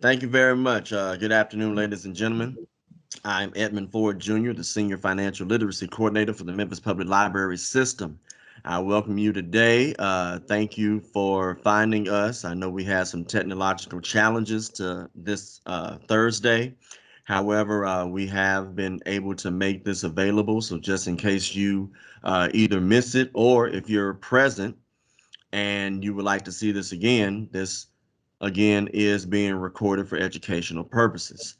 Thank you very much. Good afternoon, ladies and gentlemen. I'm Edmund Ford Jr., the Senior Financial Literacy Coordinator for the Memphis Public Library System. I welcome you today. Thank you for finding us. I know we had some technological challenges to this Thursday. However, we have been able to make this available. So just in case you either miss it or if you're present and you would like to see this again is being recorded for educational purposes.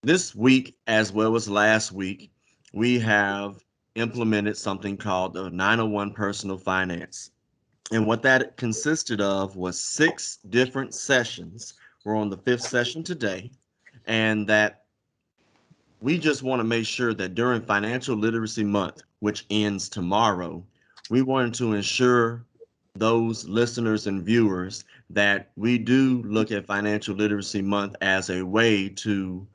This week, as well as last week, we have implemented something called the 901 Personal Finance. And what that consisted of was 6 different sessions. We're on the 5th session today, and that we just want to make sure that during Financial Literacy Month, which ends tomorrow, we wanted to ensure those listeners and viewers that we do look at Financial Literacy Month as a way to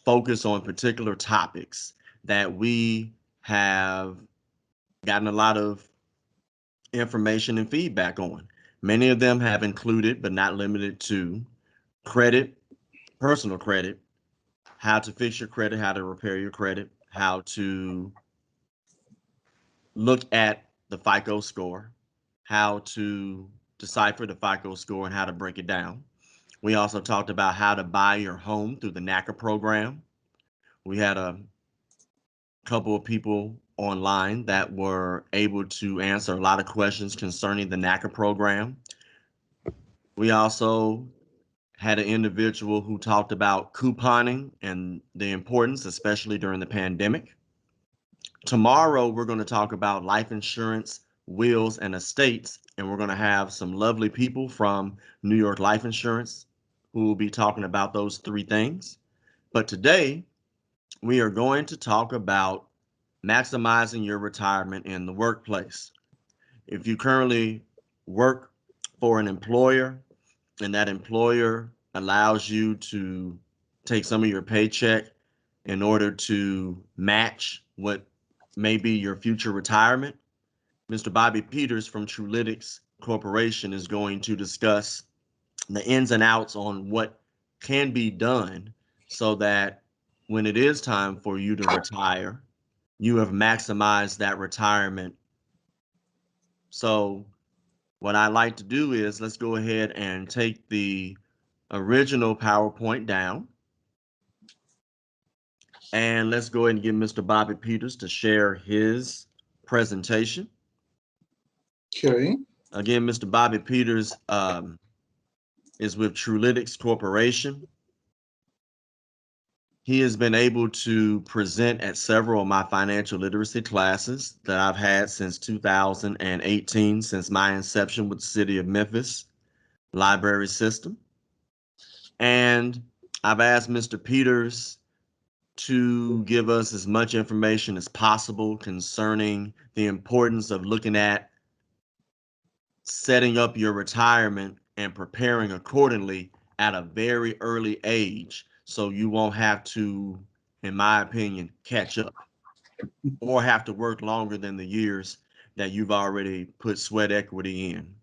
focus on particular topics that we have gotten a lot of information and feedback on. Many of them have included, but not limited to, credit, personal credit, how to fix your credit, how to repair your credit, how to look at the FICO score, how to decipher the FICO score, and how to break it down. We also talked about how to buy your home through the NACA program. We had a couple of people online that were able to answer a lot of questions concerning the NACA program. We also had an individual who talked about couponing and the importance, especially during the pandemic. Tomorrow, we're going to talk about life insurance, wills, and estates, and we're going to have some lovely people from New York Life Insurance who will be talking about those 3 things. But today, we are going to talk about maximizing your retirement in the workplace. If you currently work for an employer and that employer allows you to take some of your paycheck in order to match what may be your future retirement, Mr. Bobby Peters from Trulytics Corporation is going to discuss the ins and outs on what can be done so that when it is time for you to retire, you have maximized that retirement. So what I like to do is let's go ahead and take the original PowerPoint down and let's go ahead and get Mr. Bobby Peters to share his presentation. Okay. Again, Mr. Bobby Peters is with Trulytics Corporation. He has been able to present at several of my financial literacy classes that I've had since 2018, since my inception with the City of Memphis Library System. And I've asked Mr. Peters to give us as much information as possible concerning the importance of looking at setting up your retirement and preparing accordingly at a very early age so you won't have to, in my opinion, catch up or have to work longer than the years that you've already put sweat equity in,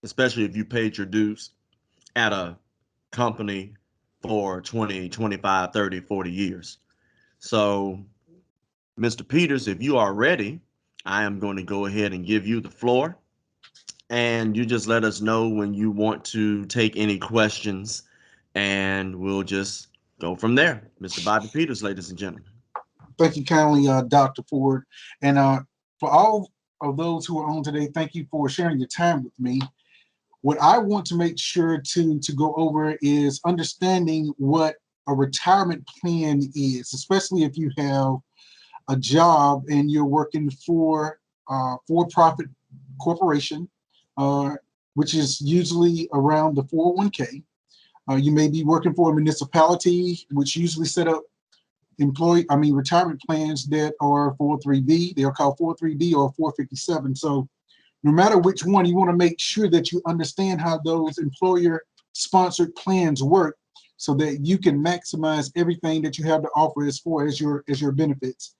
especially if you paid your dues at a company for 20, 25, 30, 40 years. So, Mr. Peters, if you are ready, I am going to go ahead and give you the floor. And you just let us know when you want to take any questions, and we'll just go from there. Mr. Bobby Peters, ladies and gentlemen. Thank you kindly, Dr. Ford. And for all of those who are on today, thank you for sharing your time with me. What I want to make sure to go over is understanding what a retirement plan is, especially if you have a job and you're working for for-profit corporation, which is usually around the 401k. You may be working for a municipality, which usually set up retirement plans that are 403b. They are called 403b or 457. So no matter which one, you want to make sure that you understand how those employer-sponsored plans work so that you can maximize everything that you have to offer as far as your benefits.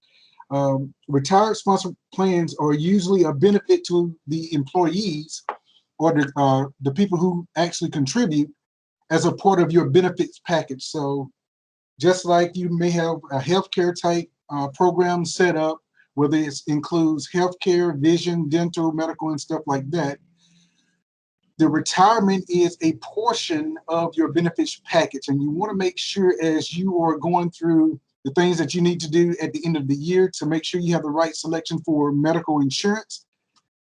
Retired sponsored plans are usually a benefit to the employees or the people who actually contribute, as a part of your benefits package. So just like you may have a healthcare type program set up, whether it includes healthcare, vision, dental, medical, and stuff like that, the retirement is a portion of your benefits package. And you want to make sure, as you are going through the things that you need to do at the end of the year to make sure you have the right selection for medical insurance,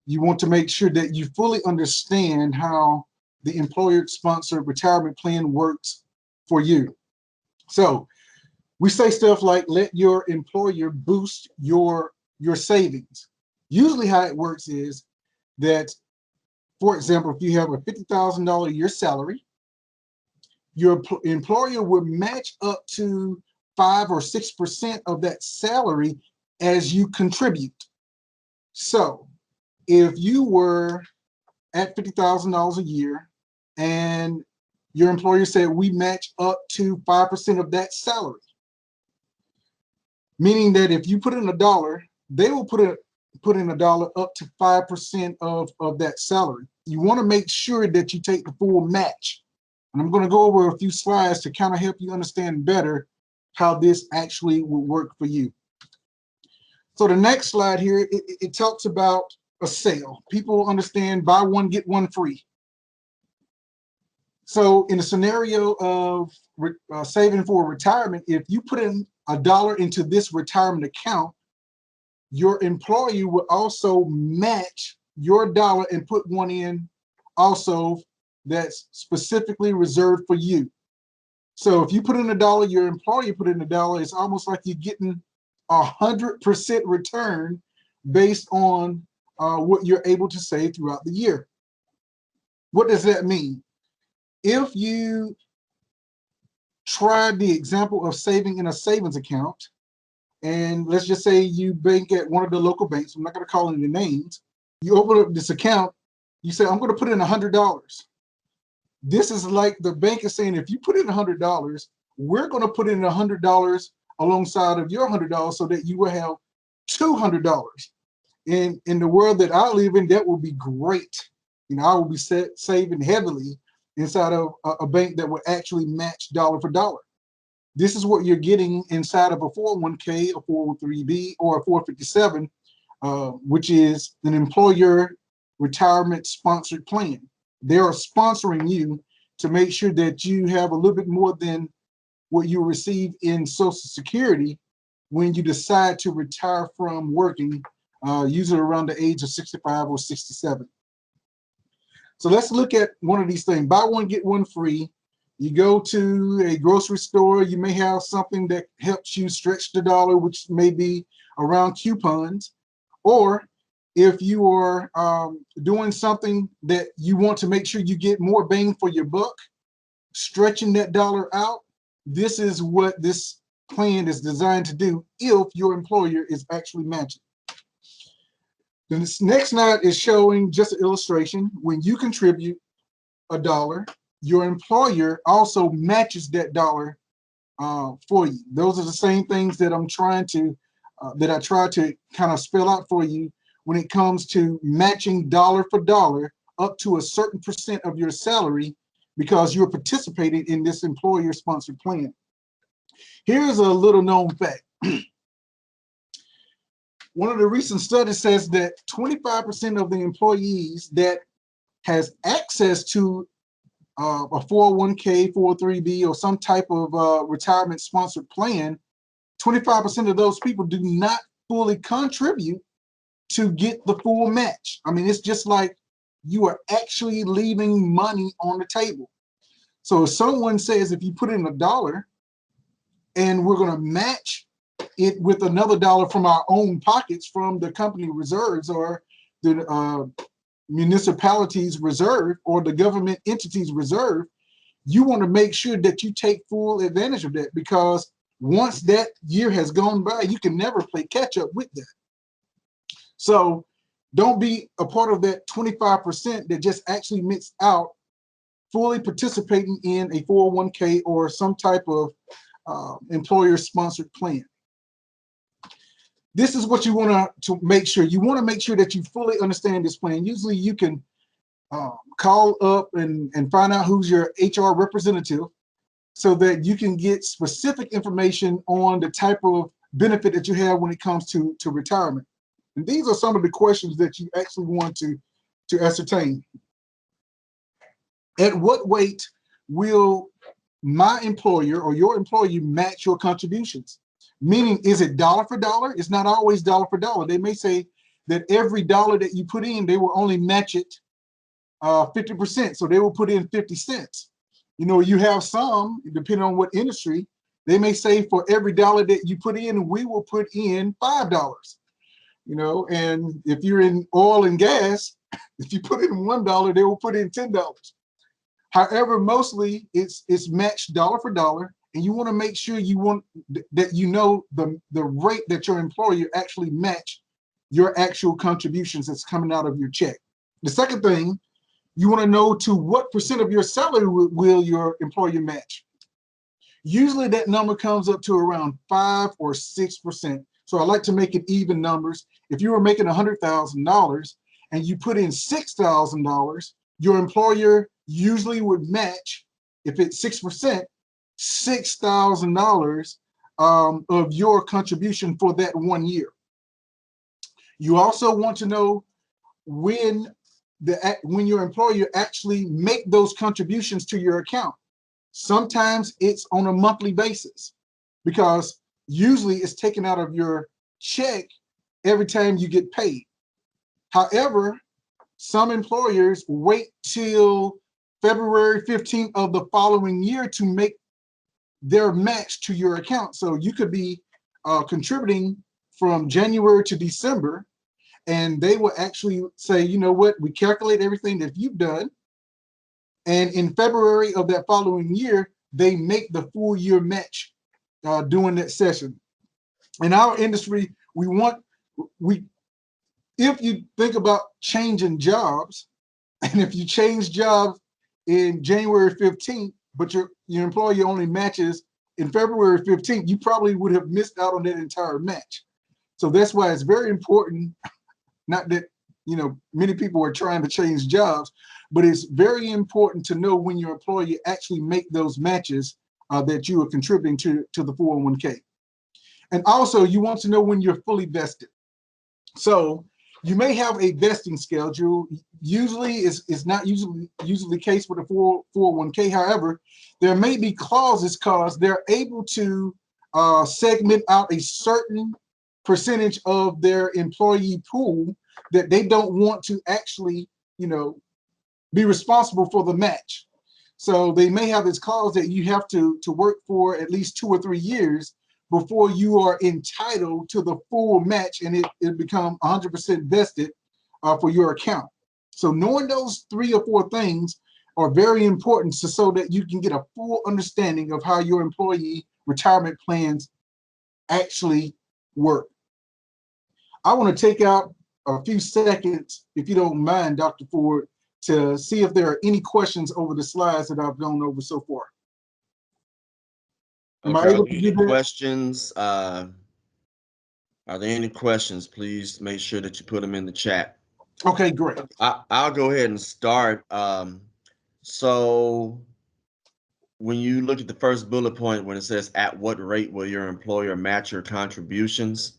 you want to make sure that you fully understand how the employer-sponsored retirement plan works for you. So we say stuff like, let your employer boost your savings. Usually how it works is that, for example, if you have a $50,000 a year salary, your employer will match up to 5 or 6% of that salary as you contribute. So if you were at $50,000 a year and your employer said we match up to 5% of that salary, meaning that if you put in $1, they will put in $1 up to 5% of that salary. You want to make sure that you take the full match. And I'm going to go over a few slides to kind of help you understand better how this actually will work for you. So the next slide here, it talks about a sale. People understand buy one, get one free. So in a scenario of saving for retirement, if you put in $1 into this retirement account, your employer will also match your dollar and put one in also that's specifically reserved for you. So if you put in $1, your employer put in $1, it's almost like you're getting 100% return based on what you're able to save throughout the year. What does that mean? If you try the example of saving in a savings account, and let's just say you bank at one of the local banks, I'm not going to call any names, you open up this account, you say, I'm going to put in $100. This is like the bank is saying, if you put in $100, we're going to put in $100 alongside of your $100 so that you will have $200. In the world that I live in, that will be great. You know, I will be saving heavily inside of a bank that would actually match dollar for dollar. This is what you're getting inside of a 401k, a 403b, or a 457, which is an employer retirement sponsored plan. They are sponsoring you to make sure that you have a little bit more than what you receive in Social Security when you decide to retire from working, usually around the age of 65 or 67. So let's look at one of these things. Buy one, get one free. You go to a grocery store, you may have something that helps you stretch the dollar, which may be around coupons. Or if you are doing something that you want to make sure you get more bang for your buck, stretching that dollar out, this is what this plan is designed to do if your employer is actually matching. This next slide is showing just an illustration. When you contribute $1, your employer also matches that dollar for you. Those are the same things that I'm trying to, that I try to kind of spell out for you when it comes to matching dollar for dollar up to a certain percent of your salary because you're participating in this employer-sponsored plan. Here's a little known fact. One of the recent studies says that 25% of the employees that has access to a 401k, 403b, or some type of retirement sponsored plan, 25% of those people do not fully contribute to get the full match. I mean, it's just like you are actually leaving money on the table. So if someone says, if you put in $1 and we're going to match it with another dollar from our own pockets, from the company reserves or the municipalities reserve or the government entities reserve, you want to make sure that you take full advantage of that, because once that year has gone by, you can never play catch up with that. So don't be a part of that 25% that just actually missed out fully participating in a 401k or some type of employer-sponsored plan. This is what you want to make sure. You want to make sure that you fully understand this plan. Usually you can call up and find out who's your HR representative so that you can get specific information on the type of benefit that you have when it comes to retirement. And these are some of the questions that you actually want to ascertain. At what rate will my employer or your employer match your contributions? Meaning, is it dollar for dollar? It's not always dollar for dollar. They may say that every dollar that you put in, they will only match it 50%. So they will put in 50 cents. You know, you have some, depending on what industry, they may say for every dollar that you put in, we will put in $5. You know, and if you're in oil and gas, if you put in $1, they will put in $10. However, mostly it's matched dollar for dollar, and you want to make sure that you know the rate that your employer actually match your actual contributions that's coming out of your check. The second thing, you want to know to what percent of your salary will your employer match. Usually that number comes up to around 5 or 6%. So I like to make it even numbers. If you were making $100,000 and you put in $6,000, your employer usually would match, if it's 6%, $6,000 of your contribution for that 1 year. You also want to know when your employer actually make those contributions to your account. Sometimes it's on a monthly basis because usually it's taken out of your check every time you get paid. However, some employers wait till February 15th of the following year to make their match to your account. So you could be contributing from January to December, and they will actually say, you know what, we calculate everything that you've done, and in February of that following year, they make the full year match during that session. In our industry, if you think about changing jobs, and if you change jobs in January 15th, but your employer only matches in February 15th, you probably would have missed out on that entire match. So that's why it's very important, not that, you know, many people are trying to change jobs, but it's very important to know when your employer actually make those matches that you are contributing to the 401k. And also you want to know when you're fully vested. So you may have a vesting schedule. Usually it's not usually the case with a 401k. However, there may be clauses because they're able to segment out a certain percentage of their employee pool that they don't want to actually, you know, be responsible for the match. So they may have this clause that you have to work for at least 2 or 3 years before you are entitled to the full match, and it become 100% vested for your account. So knowing those 3 or 4 things are very important so that you can get a full understanding of how your employee retirement plans actually work. I want to take out a few seconds, if you don't mind, Dr. Ford, to see if there are any questions over the slides that I've gone over so far. Am I able to do that? Questions? Are there any questions? Please make sure that you put them in the chat. Okay, great. I'll go ahead and start. So when you look at the first bullet point, when it says, at what rate will your employer match your contributions?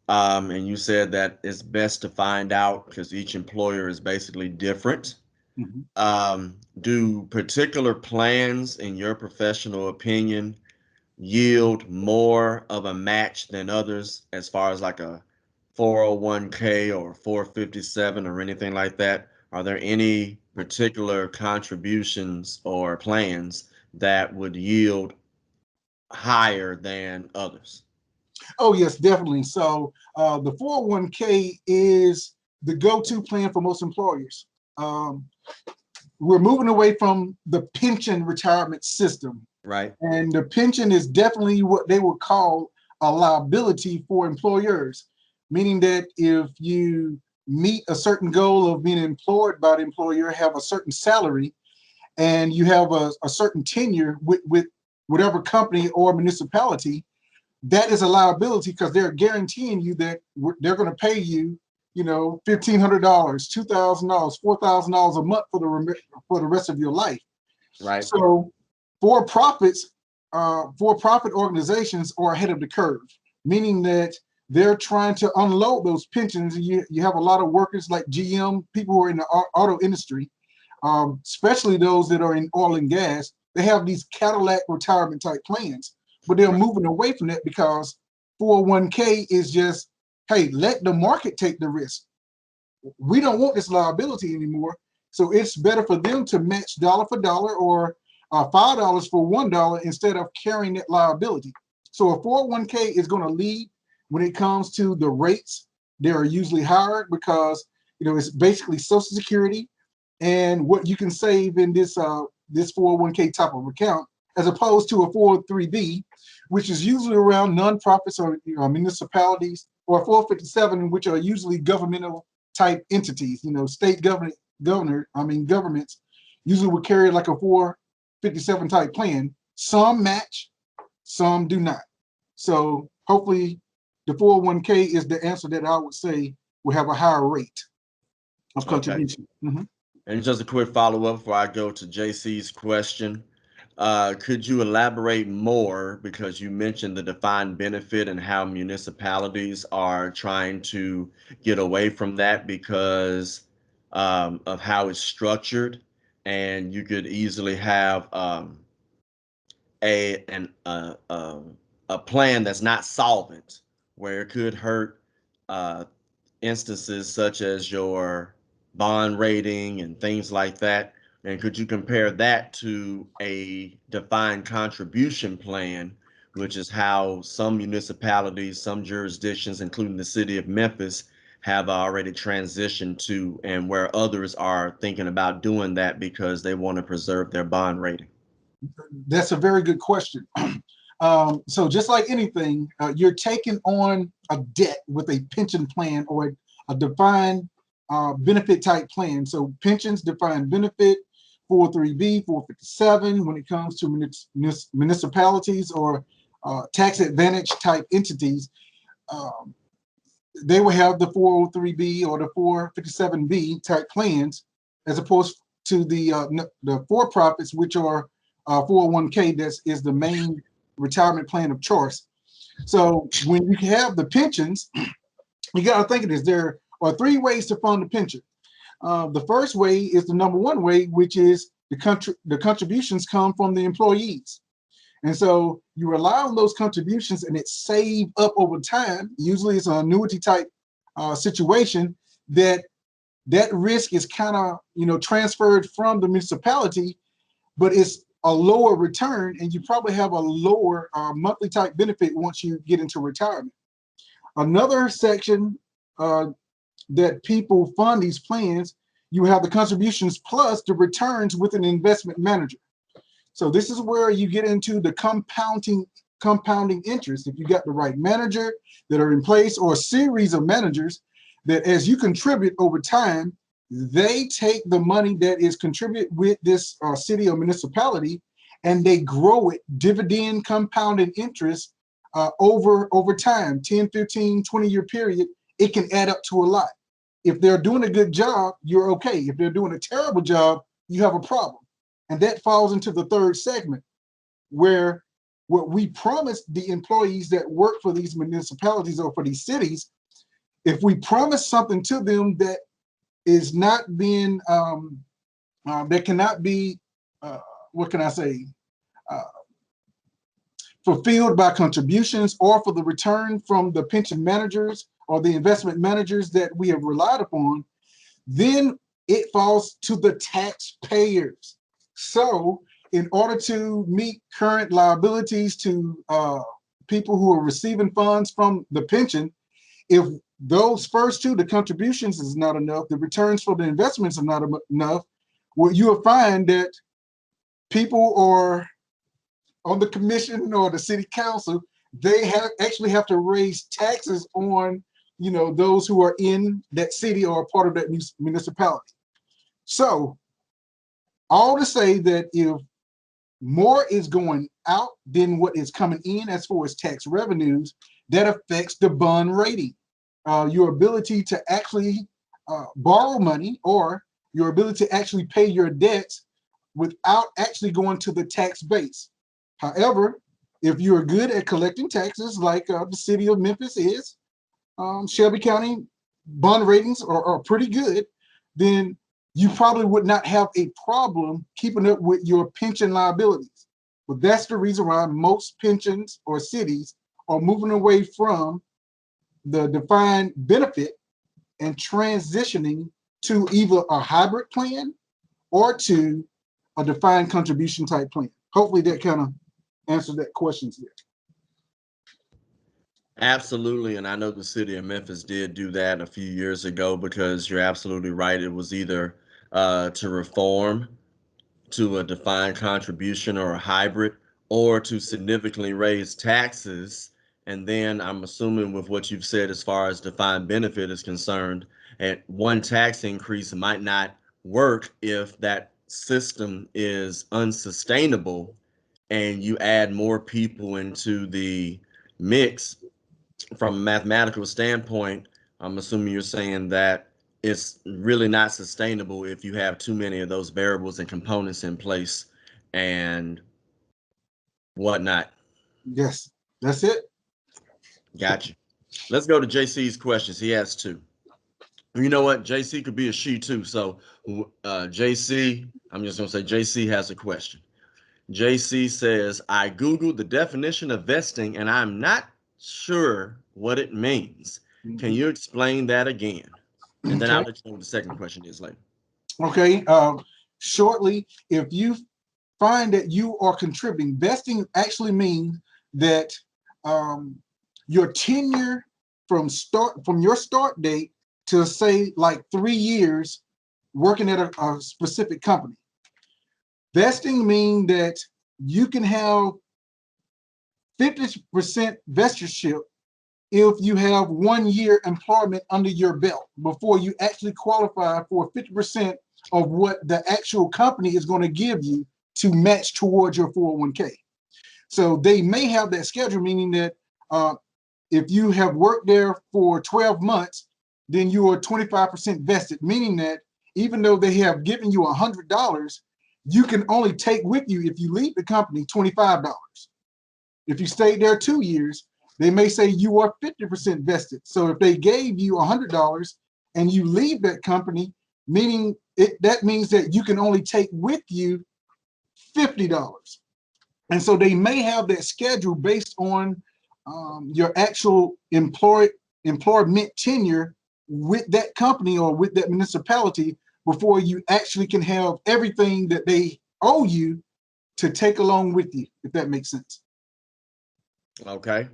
And you said that it's best to find out because each employer is basically different. Mm-hmm. Do particular plans, in your professional opinion, yield more of a match than others, as far as like a 401k or 457 or anything like that? Are there any particular contributions or plans that would yield higher than others? Oh, yes, definitely. So the 401k is the go-to plan for most employers. We're moving away from the pension retirement system. Right. And the pension is definitely what they would call a liability for employers, meaning that if you meet a certain goal of being employed by the employer, have a certain salary, and you have a certain tenure with whatever company or municipality, that is a liability because they're guaranteeing you that they're going to pay you $1,500, $2,000, $4,000 a month for the rest of your life. Right. So for-profits, for-profit organizations are ahead of the curve, meaning that they're trying to unload those pensions. You have a lot of workers like GM, people who are in the auto industry, especially those that are in oil and gas. They have these Cadillac retirement type plans, but they're moving away from that because 401k is just, hey, let the market take the risk. We don't want this liability anymore. So it's better for them to match dollar for dollar or $5 for $1 instead of carrying that liability. So a 401k is going to lead when it comes to the rates. They are usually higher because it's basically Social Security and what you can save in this 401k type of account, as opposed to a 403b, which is usually around nonprofits or municipalities, or 457, which are usually governmental type entities. State governments usually would carry like a 457 type plan. Some match, some do not. So hopefully the 401k is the answer that I would say will have a higher rate of Okay. contribution. Mm-hmm. And just a quick follow-up before I go to JC's question. Could you elaborate more, because you mentioned the defined benefit and how municipalities are trying to get away from that because of how it's structured, and you could easily have a an a plan that's not solvent, where it could hurt uh, instances such as your bond rating and things like that? And could you compare that to a defined contribution plan, which is how some municipalities, some jurisdictions, including the city of Memphis, have already transitioned to, and where others are thinking about doing that because they want to preserve their bond rating? That's a very good question. So just like anything, you're taking on a debt with a pension plan or a defined benefit type plan. So pensions, defined benefit, 403b, 457, when it comes to municipalities or tax advantage type entities, um, they will have the 403b or the 457b type plans, as opposed to the for-profits, which are 401k. That is the main retirement plan of choice. So when you have the pensions, you got to think of this. There are three ways to fund the pension. The first way is the number one way, which is the contributions come from the employees. And so you rely on those contributions and it's saved up over time. Usually it's an annuity type situation that risk is kind of, transferred from the municipality, but it's a lower return and you probably have a lower monthly type benefit once you get into retirement. Another section that people fund these plans, you have the contributions plus the returns with an investment manager. So this is where you get into the compounding interest. If you got the right manager that are in place, or a series of managers that as you contribute over time, they take the money that is contributed with this city or municipality and they grow it, dividend compounded interest over time, 10, 15, 20-year period. It can add up to a lot. If they're doing a good job, you're okay. If they're doing a terrible job, you have a problem. And that falls into the third segment, where what we promise the employees that work for these municipalities or for these cities, if we promise something to them that is not being, that cannot be, what can I say, uh, fulfilled by contributions or for the return from the pension managers or the investment managers that we have relied upon, then it falls to the taxpayers. So in order to meet current liabilities to people who are receiving funds from the pension, if those first two, the contributions is not enough, the returns for the investments are not enough, well, you will find that people are on the commission or the city council, they actually have to raise taxes on those who are in that city or a part of that municipality. So all to say that if more is going out than what is coming in as far as tax revenues, that affects the bond rating. your ability to actually borrow money, or your ability to actually pay your debts without actually going to the tax base. However, if you're good at collecting taxes, like the city of Memphis is, Shelby County bond ratings are pretty good, then you probably would not have a problem keeping up with your pension liabilities. But that's the reason why most pensions or cities are moving away from the defined benefit and transitioning to either a hybrid plan or to a defined contribution type plan. Hopefully that kind of answered that question there. Absolutely, and I know the city of Memphis did do that a few years ago because you're absolutely right. It was either to reform to a defined contribution or a hybrid, or to significantly raise taxes. And then I'm assuming with what you've said as far as defined benefit is concerned, at one tax increase might not work if that system is unsustainable and you add more people into the mix from a mathematical standpoint. I'm assuming you're saying that it's really not sustainable if you have too many of those variables and components in place and whatnot. Yes, that's it. Gotcha. Let's go to JC's questions. He has two. You know what? JC could be a she too. So, JC, I'm just going to say JC has a question. JC says, I Googled the definition of vesting and I'm not sure what it means. Can Mhm. you explain that again? And then I'll Okay. let you know what the second question is later. Okay. Shortly, if you find that you are contributing, vesting actually means that um, your tenure from your start date to say like 3 years working at a specific company. Vesting means that you can have 50% vestorship if you have 1 year employment under your belt before you actually qualify for 50% of what the actual company is going to give you to match towards your 401k. So they may have that schedule, meaning that if you have worked there for 12 months, then you are 25% vested, meaning that even though they have given you $100, you can only take with you, if you leave the company, $25. If you stayed there 2 years, they may say you are 50% vested. So if they gave you $100 and you leave that company, meaning that means that you can only take with you $50. And so they may have that schedule based on your actual employment tenure with that company or with that municipality before you actually can have everything that they owe you to take along with you, if that makes sense. Okay.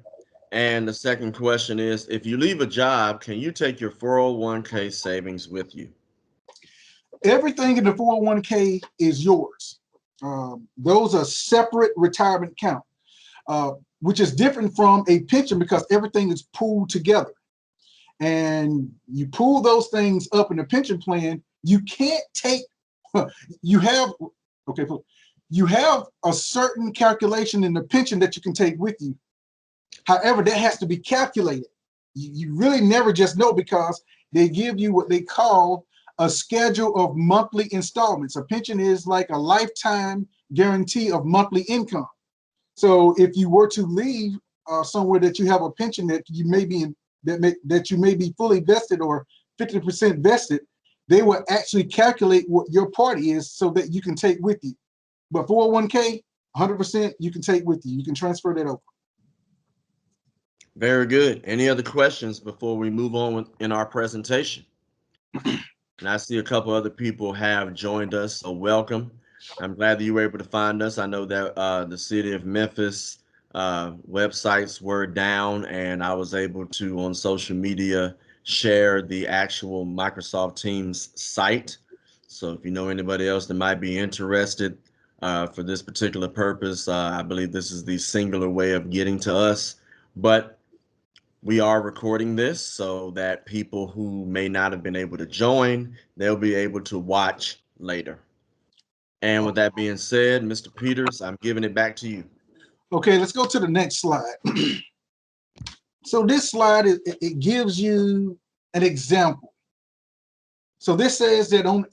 And the second question is, if you leave a job, can you take your 401k savings with you? Everything in the 401k is yours. Those are separate retirement accounts, which is different from a pension because everything is pooled together. And you pool those things up in a pension plan, you can't take, you have, okay, you have a certain calculation in the pension that you can take with you. However, that has to be calculated. You really never just know because they give you what they call a schedule of monthly installments. A pension is like a lifetime guarantee of monthly income. So if you were to leave somewhere that you have a pension that you may be in, that you may be fully vested or 50% vested, they will actually calculate what your part is so that you can take with you. But 401k, 100% you can take with you. You can transfer that over. Very good. Any other questions before we move on in our presentation? And I see a couple other people have joined us, so welcome. I'm glad that you were able to find us. I know that the city of Memphis websites were down, and I was able to, on social media, share the actual Microsoft Teams site. So if you know anybody else that might be interested for this particular purpose, I believe this is the singular way of getting to us. But we are recording this so that people who may not have been able to join, they'll be able to watch later. And with that being said, Mr. Peters, I'm giving it back to you. Okay, let's go to the next slide. So this slide, it gives you an example. So this says that on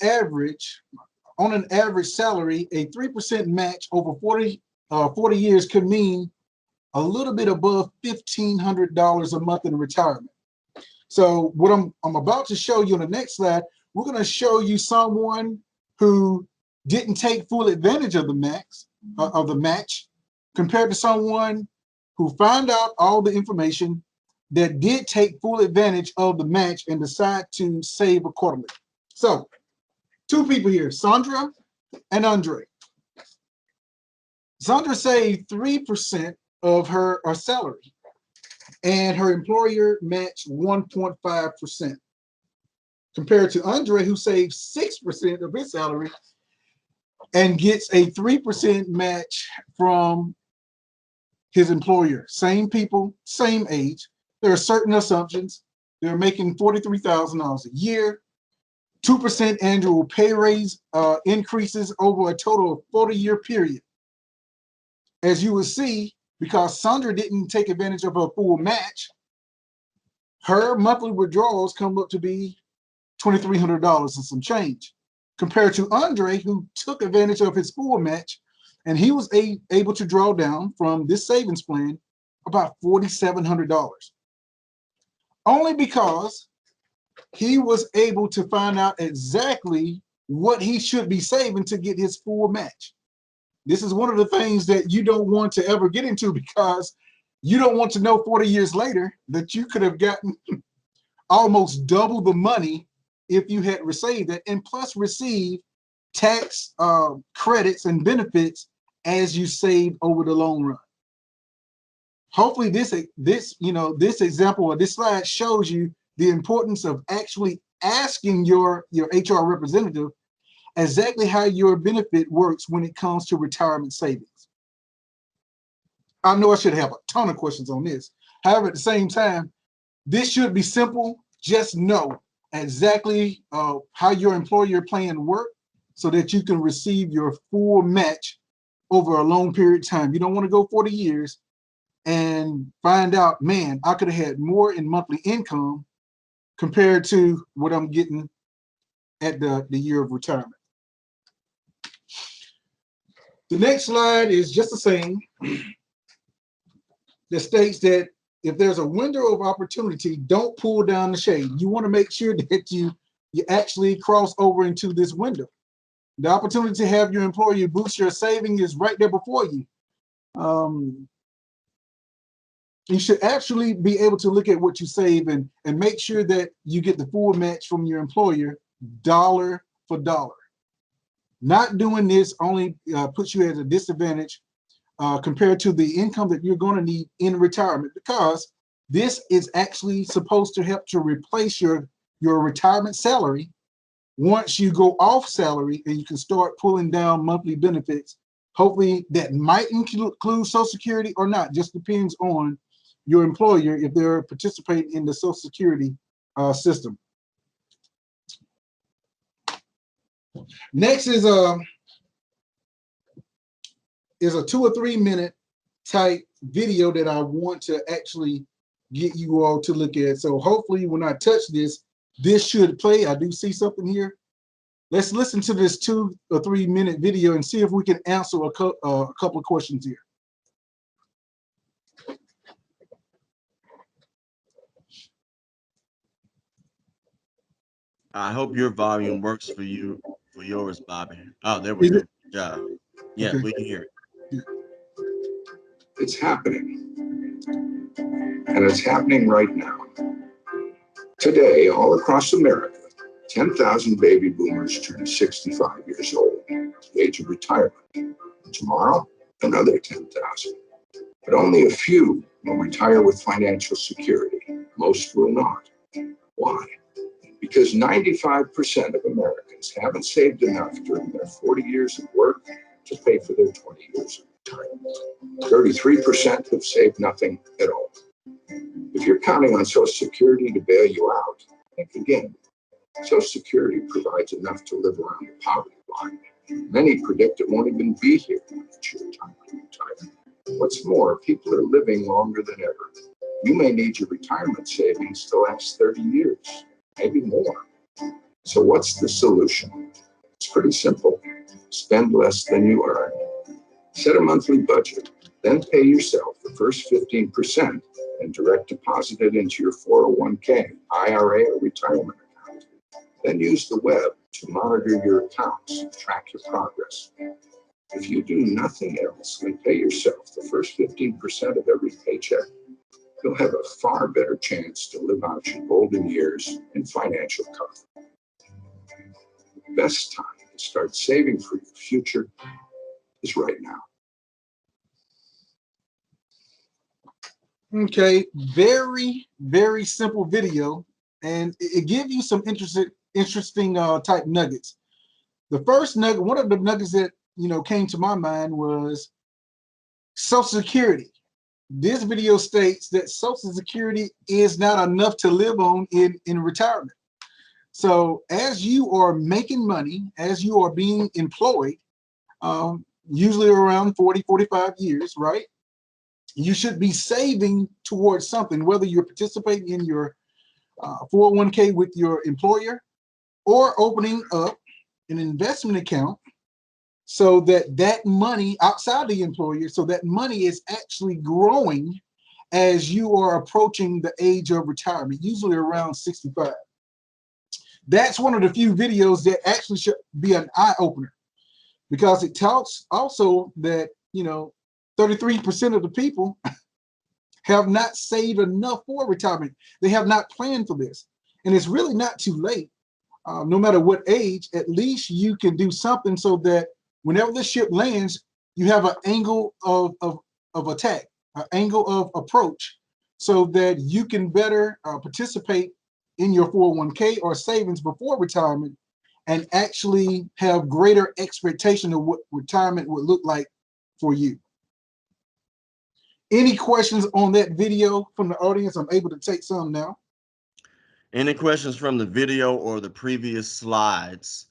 an average salary, a 3% match over 40 years could mean a little bit above $1,500 a month in retirement. So what I'm about to show you on the next slide, we're going to show you someone who didn't take full advantage of the match, compared to someone who found out all the information, that did take full advantage of the match and decide to save accordingly. So, two people here, Sandra and Andre. Sandra saved 3% of her salary, and her employer matched 1.5%, compared to Andre, who saved 6% of his salary and gets a 3% match from his employer. Same people, same age. There are certain assumptions. They're making $43,000 a year. 2% annual pay raise increases over a total of 40-year period. As you will see, because Sandra didn't take advantage of her full match, her monthly withdrawals come up to be $2,300 and some change, compared to Andre, who took advantage of his full match, and he was able to draw down from this savings plan about $4,700. Only because he was able to find out exactly what he should be saving to get his full match. This is one of the things that you don't want to ever get into, because you don't want to know 40 years later that you could have gotten almost double the money if you had received it, and plus receive tax credits and benefits as you save over the long run. Hopefully this example or this slide shows you the importance of actually asking your HR representative exactly how your benefit works when it comes to retirement savings. I know I should have a ton of questions on this. However, at the same time, this should be simple. Just know exactly how your employer plan works so that you can receive your full match over a long period of time. You don't want to go 40 years and find out, man, I could have had more in monthly income compared to what I'm getting at the year of retirement. The next slide is just the same. That states that if there's a window of opportunity, don't pull down the shade. You want to make sure that you actually cross over into this window. The opportunity to have your employer boost your saving is right there before you. You should actually be able to look at what you save and make sure that you get the full match from your employer dollar for dollar. Not doing this only puts you at a disadvantage compared to the income that you're going to need in retirement, because this is actually supposed to help to replace your retirement salary once you go off salary, and you can start pulling down monthly benefits. Hopefully that might include Social Security or not, just depends on your employer if they're participating in the Social Security system. Next is a 2 or 3 minute type video that I want to actually get you all to look at. So hopefully when I touch this, this should play. I do see something here. Let's listen to this 2 or 3 minute video and see if we can answer a couple of questions here. I hope your volume works for you, for yours, Bobby. Oh, there we go. Good job. Yeah, okay. We can hear it. It's happening. And it's happening right now. Today, all across America, 10,000 baby boomers turn 65 years old, the age of retirement. And tomorrow, another 10,000. But only a few will retire with financial security. Most will not. Why? Because 95% of Americans haven't saved enough during their 40 years of work to pay for their 20 years of retirement. 33% have saved nothing at all. If you're counting on Social Security to bail you out, think again. Social Security provides enough to live around the poverty line. Many predict it won't even be here when it's your time to retire. What's more, people are living longer than ever. You may need your retirement savings to last 30 years, maybe more. So what's the solution? It's pretty simple. Spend less than you earn. Set a monthly budget, then pay yourself the first 15% and direct deposit it into your 401k, IRA, or retirement account. Then use the web to monitor your accounts and track your progress. If you do nothing else than pay yourself the first 15% of every paycheck, you'll have a far better chance to live out your golden years in financial comfort. The best time to start saving for your future is right now. Okay, very, very simple video, and it gives you some interesting type nuggets. The first nugget, one of the nuggets that came to my mind was Social Security. This video states that Social Security is not enough to live on in retirement. So as you are making money, as you are being employed, usually around 40, 45 years, right? You should be saving towards something, whether you're participating in your 401k with your employer or opening up an investment account so that money outside the employer, so that money is actually growing as you are approaching the age of retirement, usually around 65. That's one of the few videos that actually should be an eye-opener, because it talks also that 33% of the people have not saved enough for retirement. They have not planned for this. And it's really not too late. No matter what age, at least you can do something so that whenever the ship lands, you have an angle of attack, an angle of approach, so that you can better participate in your 401k or savings before retirement and actually have greater expectation of what retirement would look like for you. Any questions on that video from the audience? I'm able to take some now. Any questions from the video or the previous slides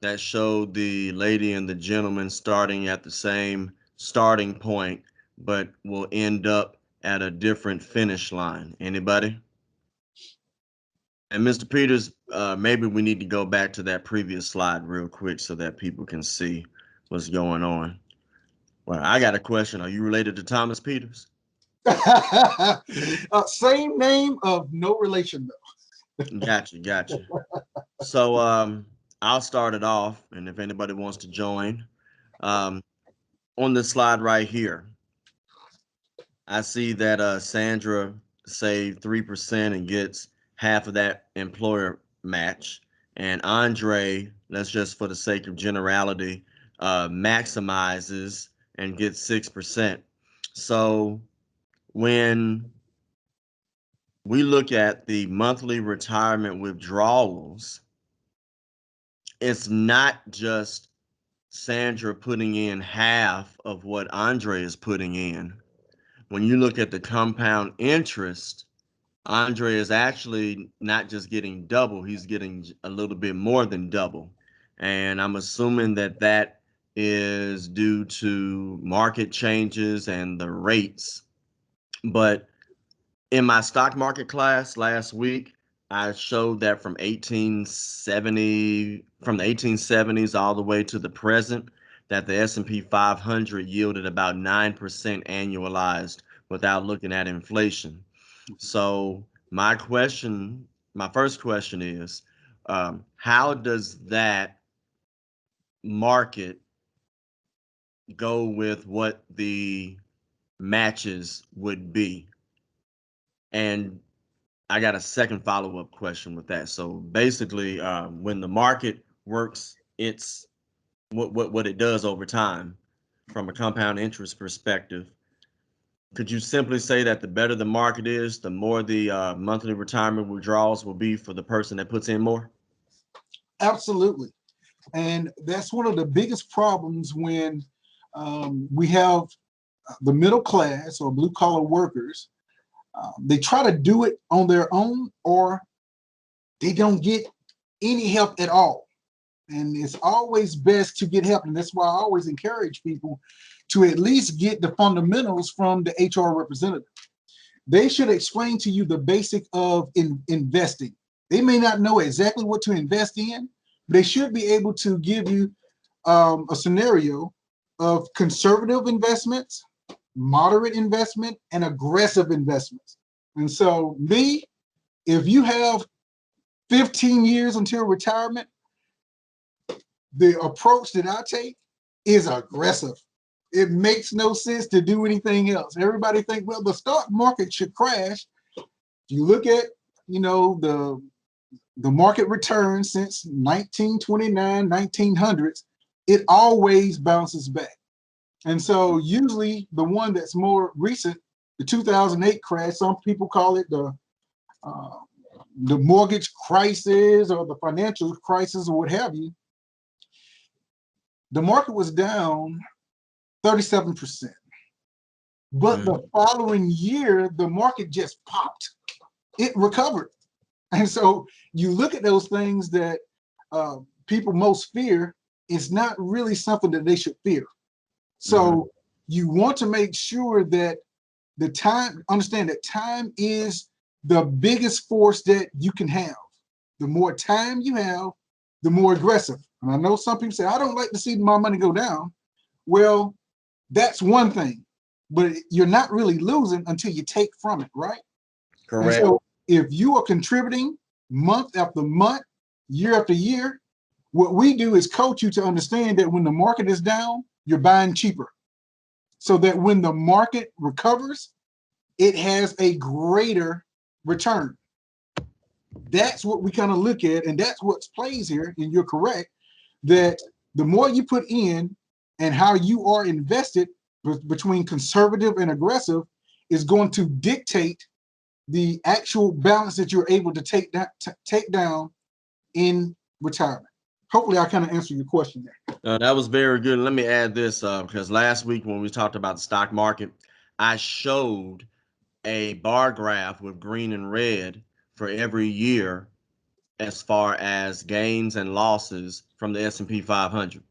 that showed the lady and the gentleman starting at the same starting point, but will end up at a different finish line? Anybody? And Mr. Peters, maybe we need to go back to that previous slide real quick so that people can see what's going on. Well, I got a question. Are you related to Thomas Peters? Same name of no relation though. Gotcha. So I'll start it off, and if anybody wants to join, on this slide right here, I see that Sandra saved 3% and gets half of that employer match, and Andre, let's just for the sake of generality, maximizes and gets 6%. So when we look at the monthly retirement withdrawals, it's not just Sandra putting in half of what Andre is putting in. When you look at the compound interest, Andre is actually not just getting double, he's getting a little bit more than double. And I'm assuming that that is due to market changes and the rates. But in my stock market class last week, I showed that from the 1870s all the way to the present, that the S&P 500 yielded about 9% annualized without looking at inflation. So my first question is, how does that market go with what the matches would be? And I got a second follow-up question with that. So basically, when the market works, it's what it does over time from a compound interest perspective. Could you simply say that the better the market is, the more the monthly retirement withdrawals will be for the person that puts in more? Absolutely. And that's one of the biggest problems when we have the middle class or blue collar workers. They try to do it on their own, or they don't get any help at all. And it's always best to get help. And that's why I always encourage people to at least get the fundamentals from the HR representative. they should explain to you the basic of investing. They may not know exactly what to invest in, but they should be able to give you a scenario of conservative investments, moderate investment, and aggressive investments. And so me, if you have 15 years until retirement, the approach that I take is aggressive. It makes no sense to do anything else. Everybody think, well, the stock market should crash. If you look at, the market return since 1929, 1900s, it always bounces back. And so usually the one that's more recent, the 2008 crash, some people call it the mortgage crisis or the financial crisis or what have you. The market was down 37%. But the following year, the market just popped. It recovered. And so you look at those things that people most fear, it's not really something that they should fear. So you want to make sure that understand that time is the biggest force that you can have. The more time you have, the more aggressive. And I know some people say, I don't like to see my money go down. Well, that's one thing, but you're not really losing until you take from it, right? Correct. And so if you are contributing month after month, year after year, what we do is coach you to understand that when the market is down, you're buying cheaper. So that when the market recovers, it has a greater return. That's what we kind of look at, and that's what plays here, and you're correct, that the more you put in and how you are invested between conservative and aggressive is going to dictate the actual balance that you're able to take down in retirement. Hopefully I kind of answered your question there. That was very good. Let me add this because last week when we talked about the stock market, I showed a bar graph with green and red for every year as far as gains and losses from the S&P 500.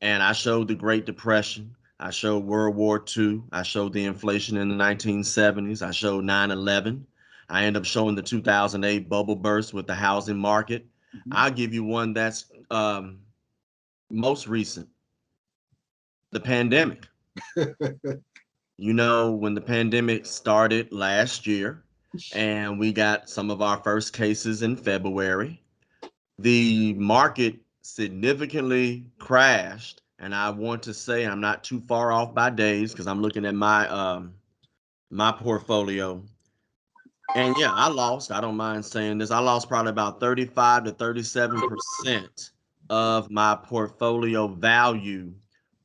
And I showed the Great Depression. I showed World War II. I showed the inflation in the 1970s. I showed 9/11. I ended up showing the 2008 bubble burst with the housing market. I'll give you one that's most recent, the pandemic. When the pandemic started last year and we got some of our first cases in February, the market significantly crashed. And I want to say I'm not too far off by days because I'm looking at my my portfolio. And yeah, I lost. I don't mind saying this. I lost probably about 35 to 37% of my portfolio value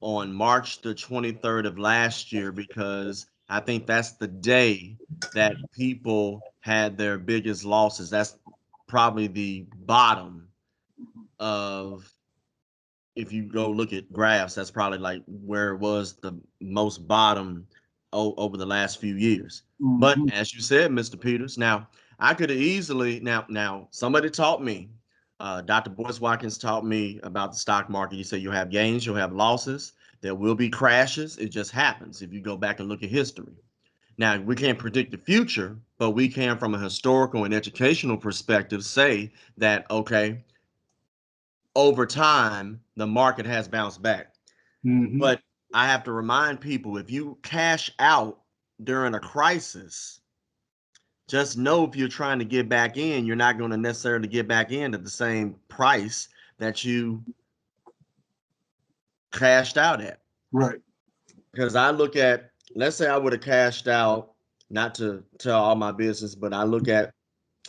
on March the 23rd of last year because I think that's the day that people had their biggest losses. That's probably the bottom of, if you go look at graphs, that's probably like where it was the most bottom over the last few years. But as you said, Mr. Peters, now I could have easily now somebody taught me, Dr. Boyce Watkins taught me about the stock market. He said you'll have gains, you'll have losses, there will be crashes. It just happens if you go back and look at history. Now, we can't predict the future, but we can, from a historical and educational perspective, say that, okay, over time, the market has bounced back. But I have to remind people, if you cash out during a crisis, just know if you're trying to get back in, you're not going to necessarily get back in at the same price that you cashed out at. Right. Because I look at, let's say I would have cashed out, not to tell all my business, but I look at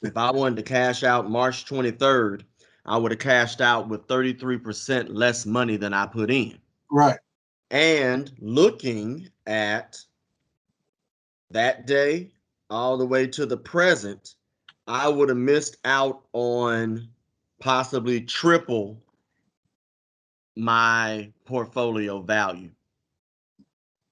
if I wanted to cash out March 23rd, I would have cashed out with 33% less money than I put in. Right. And looking at that day all the way to the present, I would have missed out on possibly triple my portfolio value.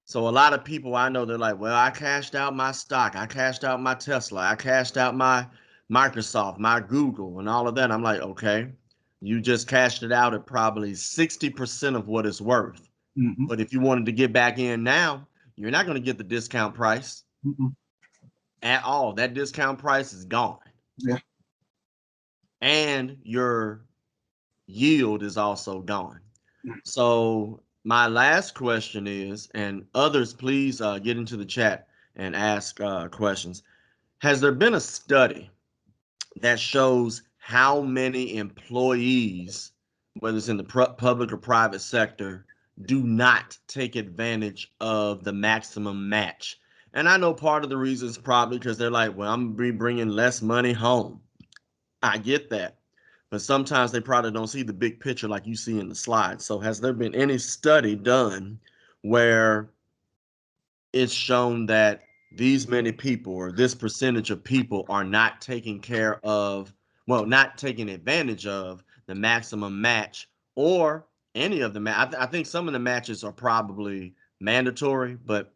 So a lot of people I know, they're like, well, I cashed out my stock. I cashed out my Tesla. I cashed out my Microsoft, my Google, and all of that. I'm like, okay, you just cashed it out at probably 60% of what it's worth. But if you wanted to get back in now, you're not going to get the discount price. at all. That discount price is gone. Yeah. And your yield is also gone. Mm. So my last question is, and others, please get into the chat and ask questions. Has there been a study that shows how many employees, whether it's in the public or private sector, do not take advantage of the maximum match? And I know part of the reason is probably because they're like, well, I'm going to be bringing less money home. I get that. But sometimes they probably don't see the big picture like you see in the slide. So, has there been any study done where it's shown that these many people or this percentage of people are not taking care of, well, not taking advantage of the maximum match or any of the match? I think some of the matches are probably mandatory, but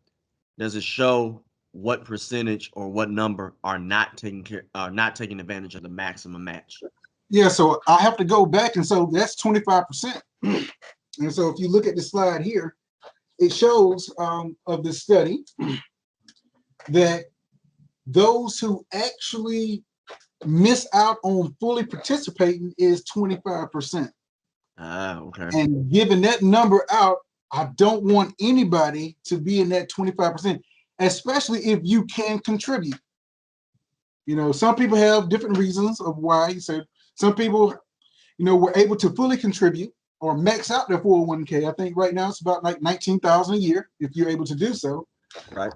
does it show what percentage or what number are not taking advantage of the maximum match? Yeah, so I have to go back, and so that's 25%. And so if you look at the slide here, it shows of the study that those who actually miss out on fully participating is 25%. Ah, okay. And giving that number out, I don't want anybody to be in that 25%, especially if you can contribute. You know, some people have different reasons of why. So some people, you know, were able to fully contribute or max out their 401k. I think right now it's about like 19,000 a year if you're able to do so. Right.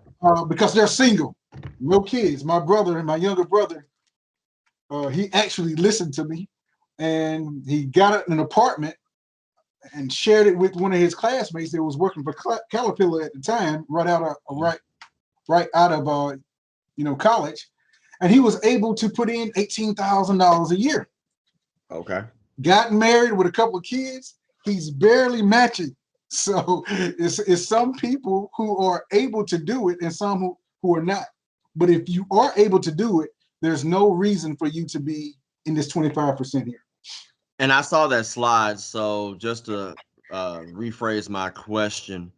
Because they're single, no kids. My brother and my younger brother, he actually listened to me, and he got an apartment and shared it with one of his classmates that was working for Caterpillar at the time, right out of college, and he was able to put in $18,000 a year. Okay. Got married with a couple of kids. He's barely matching. So it's some people who are able to do it and some who are not. But if you are able to do it, there's no reason for you to be in this 25% here. And I saw that slide. So just to rephrase my question,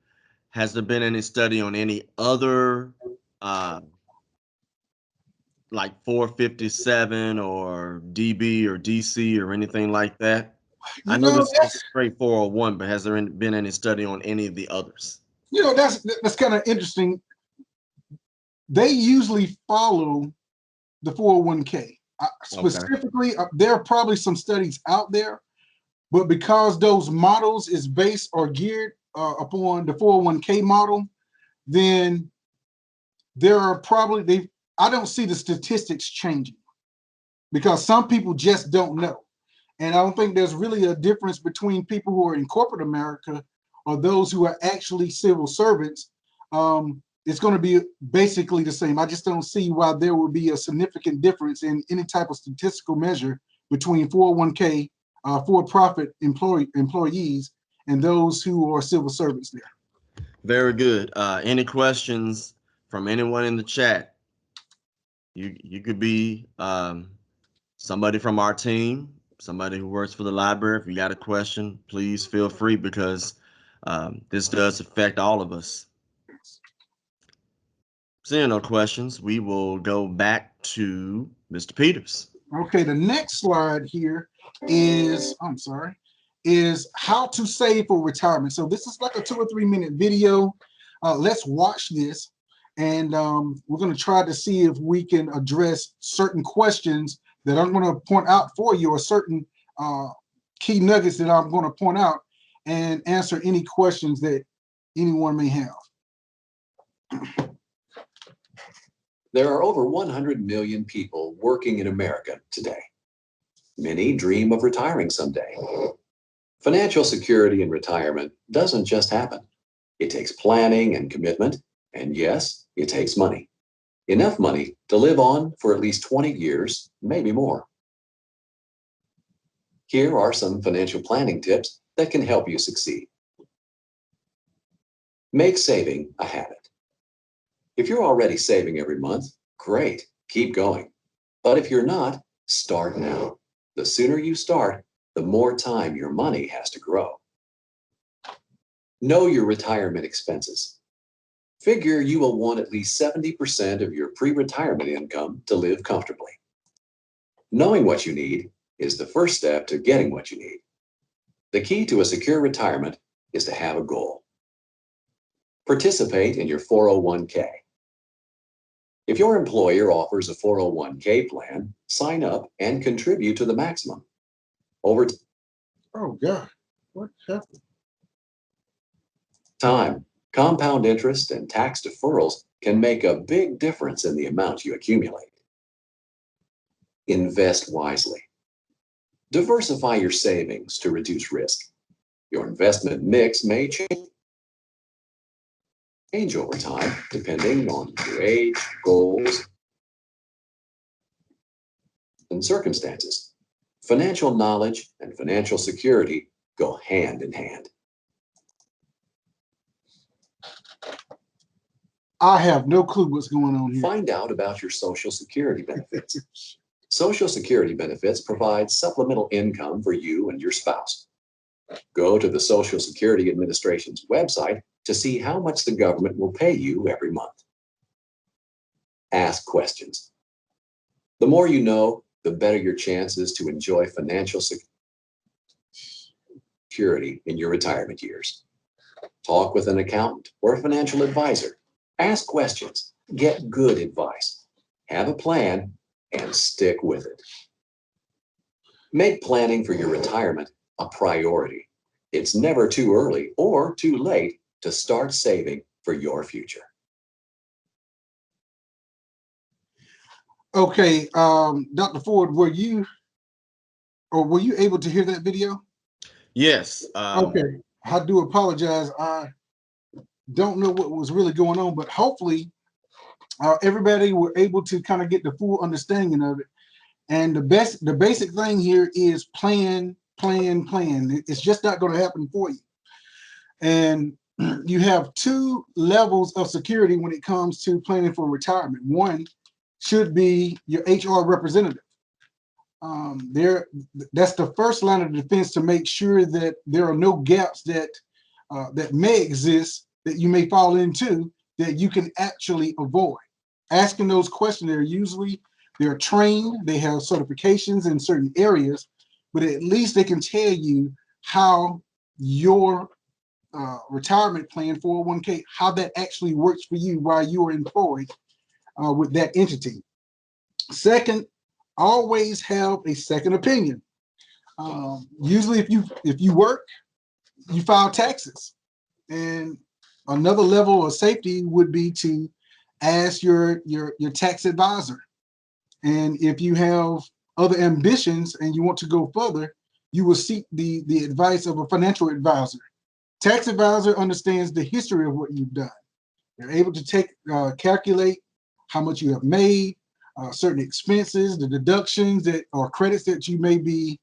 has there been any study on any other uh, like 457 or DB or DC or anything like that? I You know know, this is straight 401, but has there been any study on any of the others? that's kind of interesting. They usually follow the 401k. Okay. Specifically, there are probably some studies out there, but because those models is based or geared upon the 401k model, then there are probably I don't see the statistics changing because some people just don't know. And I don't think there's really a difference between people who are in corporate America or those who are actually civil servants. It's going to be basically the same. I just don't see why there would be a significant difference in any type of statistical measure between 401k, for-profit employees, and those who are civil servants there. Very good. Any questions from anyone in the chat? You could be somebody from our team, somebody who works for the library. If you got a question, please feel free because this does affect all of us. Seeing no questions, we will go back to Mr. Peters. Okay, the next slide here is how to save for retirement. So this is like a 2 or 3 minute video. Let's watch this, and we're going to try to see if we can address certain questions that I'm going to point out for you, or certain key nuggets that I'm going to point out, and answer any questions that anyone may have. There are over 100 million people working in America today. Many dream of retiring someday. Financial security in retirement doesn't just happen. It takes planning and commitment, and yes, it takes money. Enough money to live on for at least 20 years, maybe more. Here are some financial planning tips that can help you succeed. Make saving a habit. If you're already saving every month, great, keep going. But if you're not, start now. The sooner you start, the more time your money has to grow. Know your retirement expenses. Figure you will want at least 70% of your pre-retirement income to live comfortably. Knowing what you need is the first step to getting what you need. The key to a secure retirement is to have a goal. Participate in your 401k. If your employer offers a 401k plan, sign up and contribute to the maximum. Oh God, what happened? Time, compound interest, and tax deferrals can make a big difference in the amount you accumulate. Invest wisely. Diversify your savings to reduce risk. Your investment mix may change over time depending on your age, goals, and circumstances. Financial knowledge and financial security go hand in hand. I have no clue what's going on here. Find out about your Social Security benefits. Social Security benefits provide supplemental income for you and your spouse. Go to the Social Security Administration's website to see how much the government will pay you every month. Ask questions. The more you know, the better your chances to enjoy financial security in your retirement years. Talk with an accountant or a financial advisor. Ask questions. Get good advice. Have a plan and stick with it. Make planning for your retirement a priority. It's never too early or too late to start saving for your future. Okay, Dr. Ford, were you able to hear that video? Yes. Okay, I do apologize. I don't know what was really going on, but hopefully everybody were able to kind of get the full understanding of it. And the basic thing here is plan. It's just not going to happen for you. And you have two levels of security when it comes to planning for retirement. One should be your HR representative. That's the first line of defense to make sure that there are no gaps that may exist that you may fall into that you can actually avoid. Asking those questions, they're trained, they have certifications in certain areas, but at least they can tell you how your retirement plan, 401k, how that actually works for you while you are employed with that entity. Second, always have a second opinion. Usually if you work, you file taxes. And another level of safety would be to ask your tax advisor. And if you have other ambitions and you want to go further, you will seek the advice of a financial advisor. Tax advisor understands the history of what you've done. They're able to calculate how much you have made, certain expenses, the deductions that or credits that you may be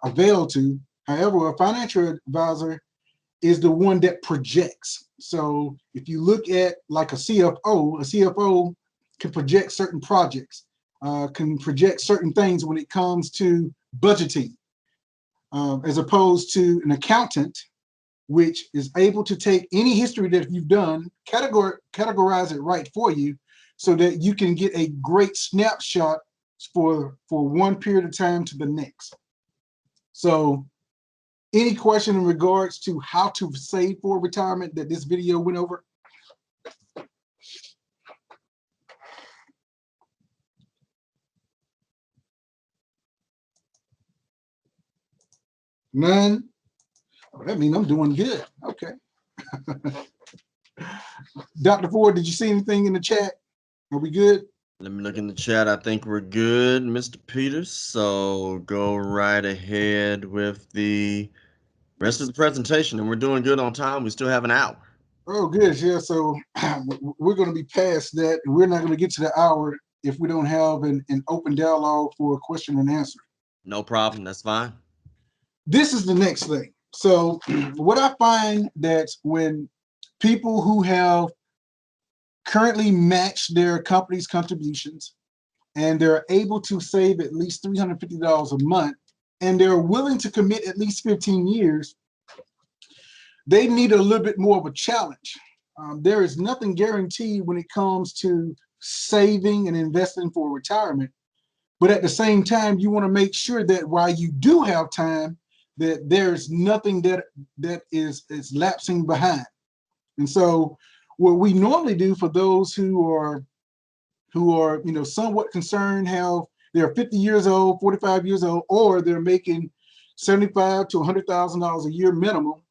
availed to. However, a financial advisor is the one that projects. So if you look at like a CFO can project certain projects, can project certain things when it comes to budgeting, as opposed to an accountant, which is able to take any history that you've done, categorize it right for you, so that you can get a great snapshot for one period of time to the next. So any question in regards to how to save for retirement that this video went over? None? Oh, that means I'm doing good. Okay. Dr. Ford, did you see anything in the chat? Are we good? Let me look in the chat. I think we're good, Mr. Peters. So go right ahead with the rest of the presentation, and we're doing good on time. We still have an hour. Oh, good. Yeah. So we're going to be past that. We're not going to get to the hour if we don't have an open dialogue for a question and answer. No problem. That's fine. This is the next thing. So what I find that when people who have currently matched their company's contributions and they're able to save at least $350 a month and they're willing to commit at least 15 years, they need a little bit more of a challenge. There is nothing guaranteed when it comes to saving and investing for retirement. But at the same time, you want to make sure that while you do have time, that there's nothing that is lapsing behind. And so what we normally do for those who are somewhat concerned, how they're 50 years old, 45 years old, or they're making 75 to $100,000 a year minimum,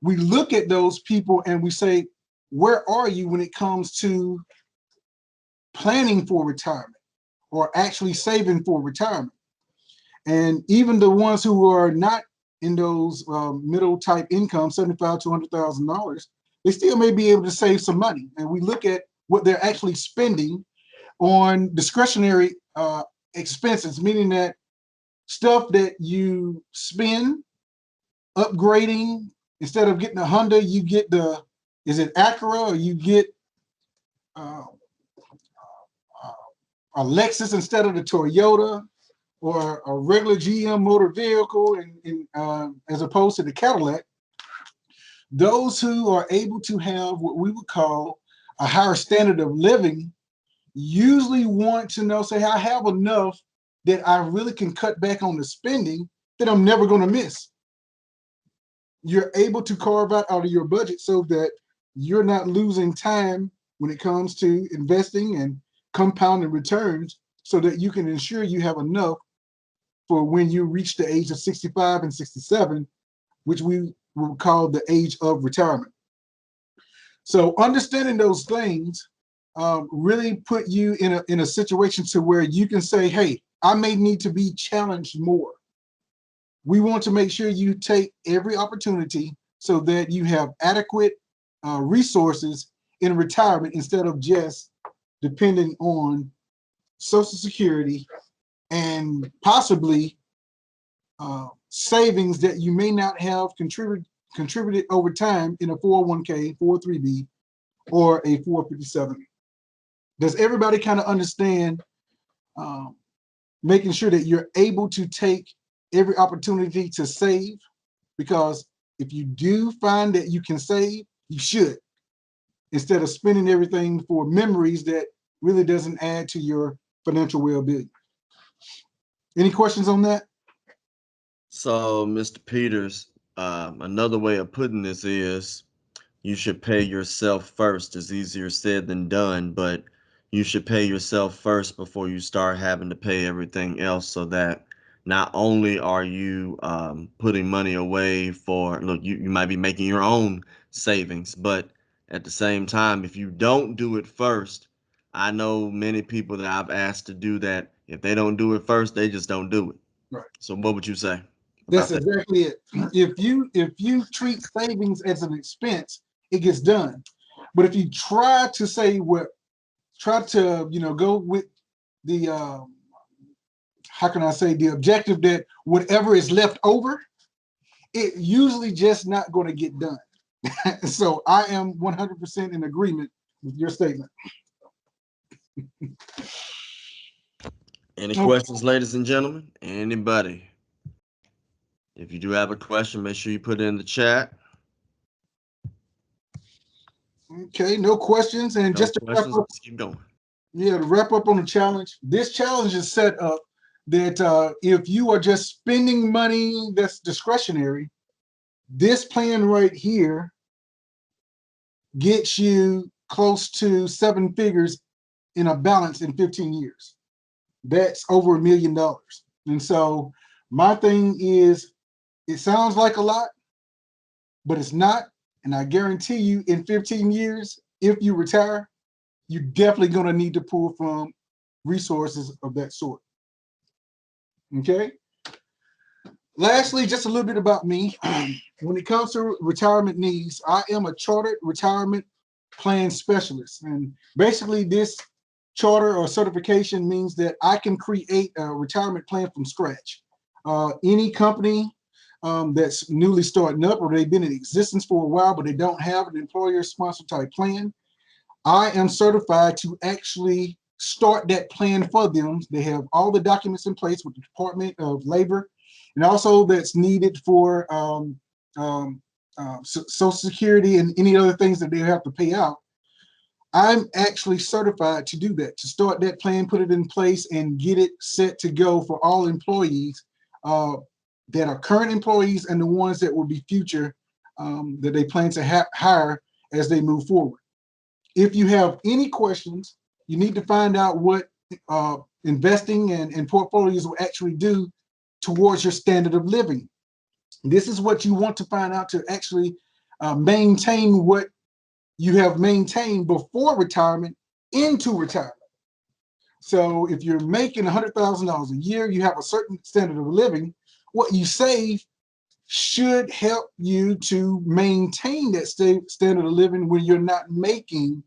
we look at those people and we say, where are you when it comes to planning for retirement or actually saving for retirement? And even the ones who are not in those middle type income, 75 to $100,000, they still may be able to save some money. And we look at what they're actually spending on discretionary expenses, meaning that stuff that you spend upgrading. Instead of getting a Honda, you get is it Acura, or you get a Lexus instead of the Toyota, or a regular GM motor vehicle, as opposed to the Cadillac. Those who are able to have what we would call a higher standard of living usually want to know, say, I have enough that I really can cut back on the spending that I'm never going to miss. You're able to carve out of your budget so that you're not losing time when it comes to investing and compounding returns, so that you can ensure you have enough for when you reach the age of 65 and 67, which we will call the age of retirement. So understanding those things really put you in a situation to where you can say, hey, I may need to be challenged more. We want to make sure you take every opportunity so that you have adequate resources in retirement, instead of just depending on Social Security and possibly savings that you may not have contributed over time in a 401k, 403b, or a 457. Does everybody kind of understand making sure that you're able to take every opportunity to save? Because if you do find that you can save, you should, instead of spending everything for memories that really doesn't add to your financial well-being. Any questions on that? So, Mr. Peters, another way of putting this is you should pay yourself first. It's easier said than done, but you should pay yourself first before you start having to pay everything else, so that not only are you putting money away for, look, you might be making your own savings, but at the same time, if you don't do it first, I know many people that I've asked to do that. If they don't do it first, they just don't do it. Right. So what would you say That's about that? exactly it. If you treat savings as an expense, it gets done. But if you try to say go with the how can I say, the objective that whatever is left over, it usually just not going to get done. So I am 100% in agreement with your statement. Any questions, ladies and gentlemen? Anybody? If you do have a question, make sure you put it in the chat. Okay, no questions. And No just to wrap questions, up, let's keep going. yeah, to wrap up on the challenge, this challenge is set up that if you are just spending money that's discretionary, this plan right here gets you close to 7 figures in a balance in 15 years. That's over $1 million. And so my thing is, it sounds like a lot, but it's not. And I guarantee you, in 15 years, if you retire, you're definitely going to need to pull from resources of that sort. Okay. Lastly, just a little bit about me. When it comes to retirement needs, I am a chartered retirement plan specialist. And basically, this charter or certification means that I can create a retirement plan from scratch. Any company that's newly starting up, or they've been in existence for a while, but they don't have an employer-sponsored type plan, I am certified to actually start that plan for them. They have all the documents in place with the Department of Labor, and also that's needed for Social Security and any other things that they have to pay out. I'm actually certified to do that, to start that plan, put it in place, and get it set to go for all employees that are current employees and the ones that will be future that they plan to hire as they move forward. If you have any questions, you need to find out what investing and portfolios will actually do towards your standard of living. This is what you want to find out to actually maintain what you have maintained before retirement into retirement. So if you're making $100,000 a year, you have a certain standard of living, what you save should help you to maintain that standard of living when you're not making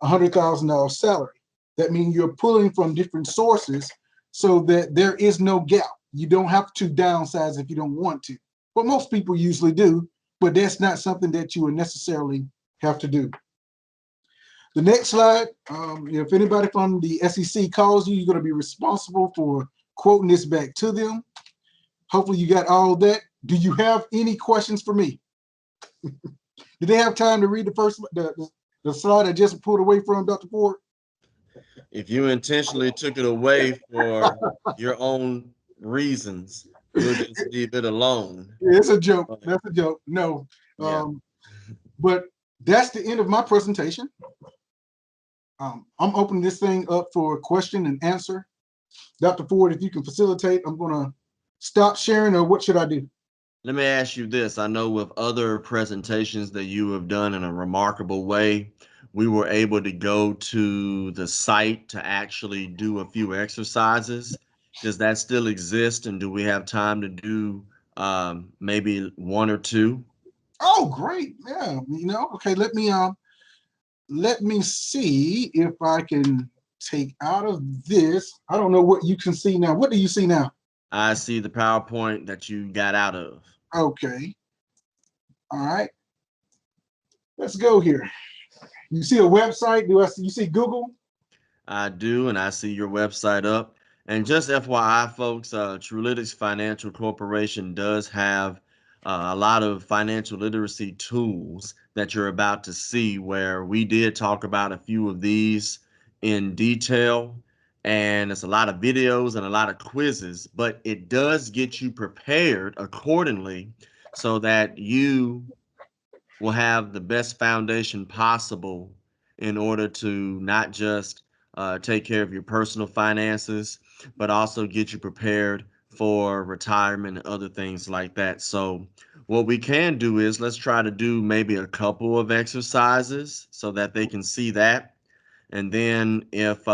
$100,000 salary. That means you're pulling from different sources so that there is no gap. You don't have to downsize if you don't want to. But most people usually do, but that's not something that you would necessarily have to do. The next slide, if anybody from the SEC calls you, you're going to be responsible for quoting this back to them. Hopefully you got all that. Do you have any questions for me? Did they have time to read the slide I just pulled away from, Dr. Ford? If you intentionally took it away for your own reasons, we'll just leave it alone. It's a joke. That's a joke. No. Yeah. But that's the end of my presentation. I'm opening this thing up for question and answer. Dr. Ford, if you can facilitate, I'm going to stop sharing, or what should I do? Let me ask you this. I know with other presentations that you have done in a remarkable way, we were able to go to the site to actually do a few exercises. Does that still exist? And do we have time to do maybe one or two? Oh, great. Yeah. Okay, let me see if I can take out of this. I don't know what you can see now. What do you see now? I see the PowerPoint that you got out of. Okay. All right. Let's go here. You see a website? You see Google? I do, and I see your website up. And just FYI, folks, Trulytics Financial Corporation does have a lot of financial literacy tools that you're about to see, where we did talk about a few of these in detail. And it's a lot of videos and a lot of quizzes, but it does get you prepared accordingly so that you will have the best foundation possible in order to not just take care of your personal finances, but also get you prepared for retirement and other things like that. So, what we can do is let's try to do maybe a couple of exercises so that they can see that. And then, if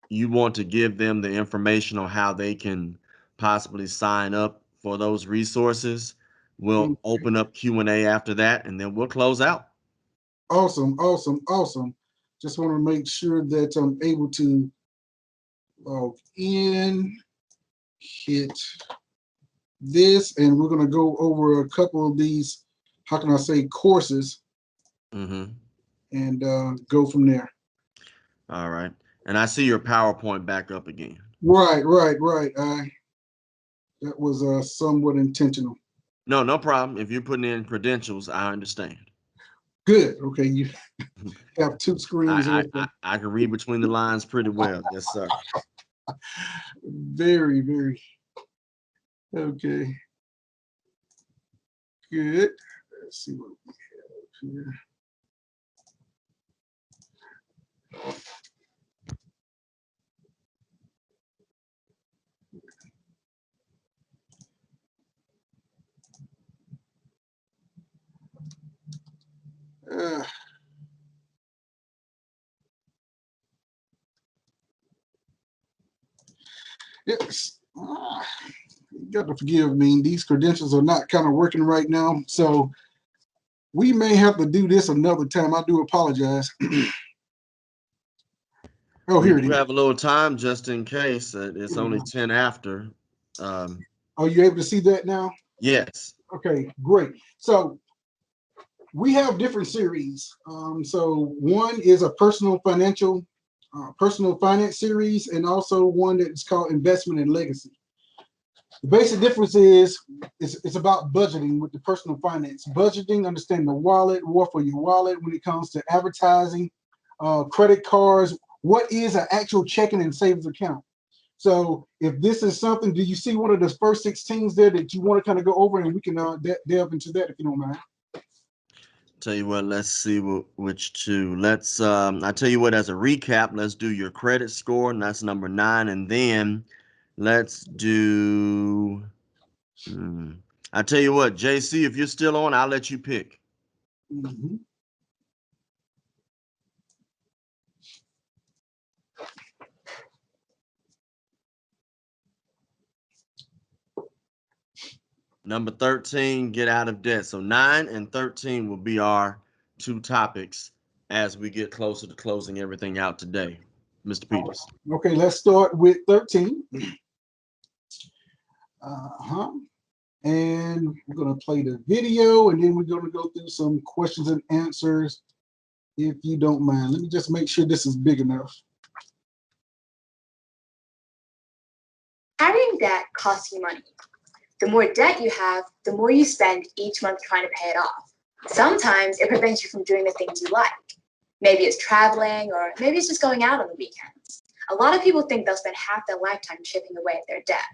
you want to give them the information on how they can possibly sign up for those resources, we'll open up Q&A after that, and then we'll close out. Awesome, awesome, awesome. Just want to make sure that I'm able to log in, hit this, and we're going to go over a couple of these, how can I say, courses, and go from there. All right. And I see your PowerPoint back up again. Right. That was somewhat intentional. No problem. If you're putting in credentials, I understand. Good. Okay, you have two screens. I can read between the lines pretty well. Yes, sir. Very, very. Okay. Good. Let's see what we have here. Yes. You got to forgive me. These credentials are not kind of working right now, so we may have to do this another time. I do apologize. Oh, here it is. We have a little time just in case. It's only 10 after. Are you able to see that now? Yes. Okay, great. So we have different series. So one is a personal finance series, and also one that is called investment and legacy. The basic difference is it's about budgeting with the personal finance. Budgeting, understanding the wallet, war for your wallet when it comes to advertising, credit cards. What is an actual checking and savings account? So if this is something, do you see one of the first 16s there that you want to kind of go over, and we can delve into that if you don't mind. Tell you what, let's see which two. Let's I tell you what, as a recap, let's do your credit score, and that's number 9, and then let's do I tell you what, JC, if you're still on, I'll let you pick. Mm-hmm. Number 13, get out of debt. So 9 and 13 will be our two topics as we get closer to closing everything out today. Mr. Peters. Okay, let's start with 13. And we're going to play the video, and then we're going to go through some questions and answers, if you don't mind. Let me just make sure this is big enough. Carrying debt costs you money. The more debt you have, the more you spend each month trying to pay it off. Sometimes it prevents you from doing the things you like. Maybe it's traveling, or maybe it's just going out on the weekends. A lot of people think they'll spend half their lifetime chipping away at their debt.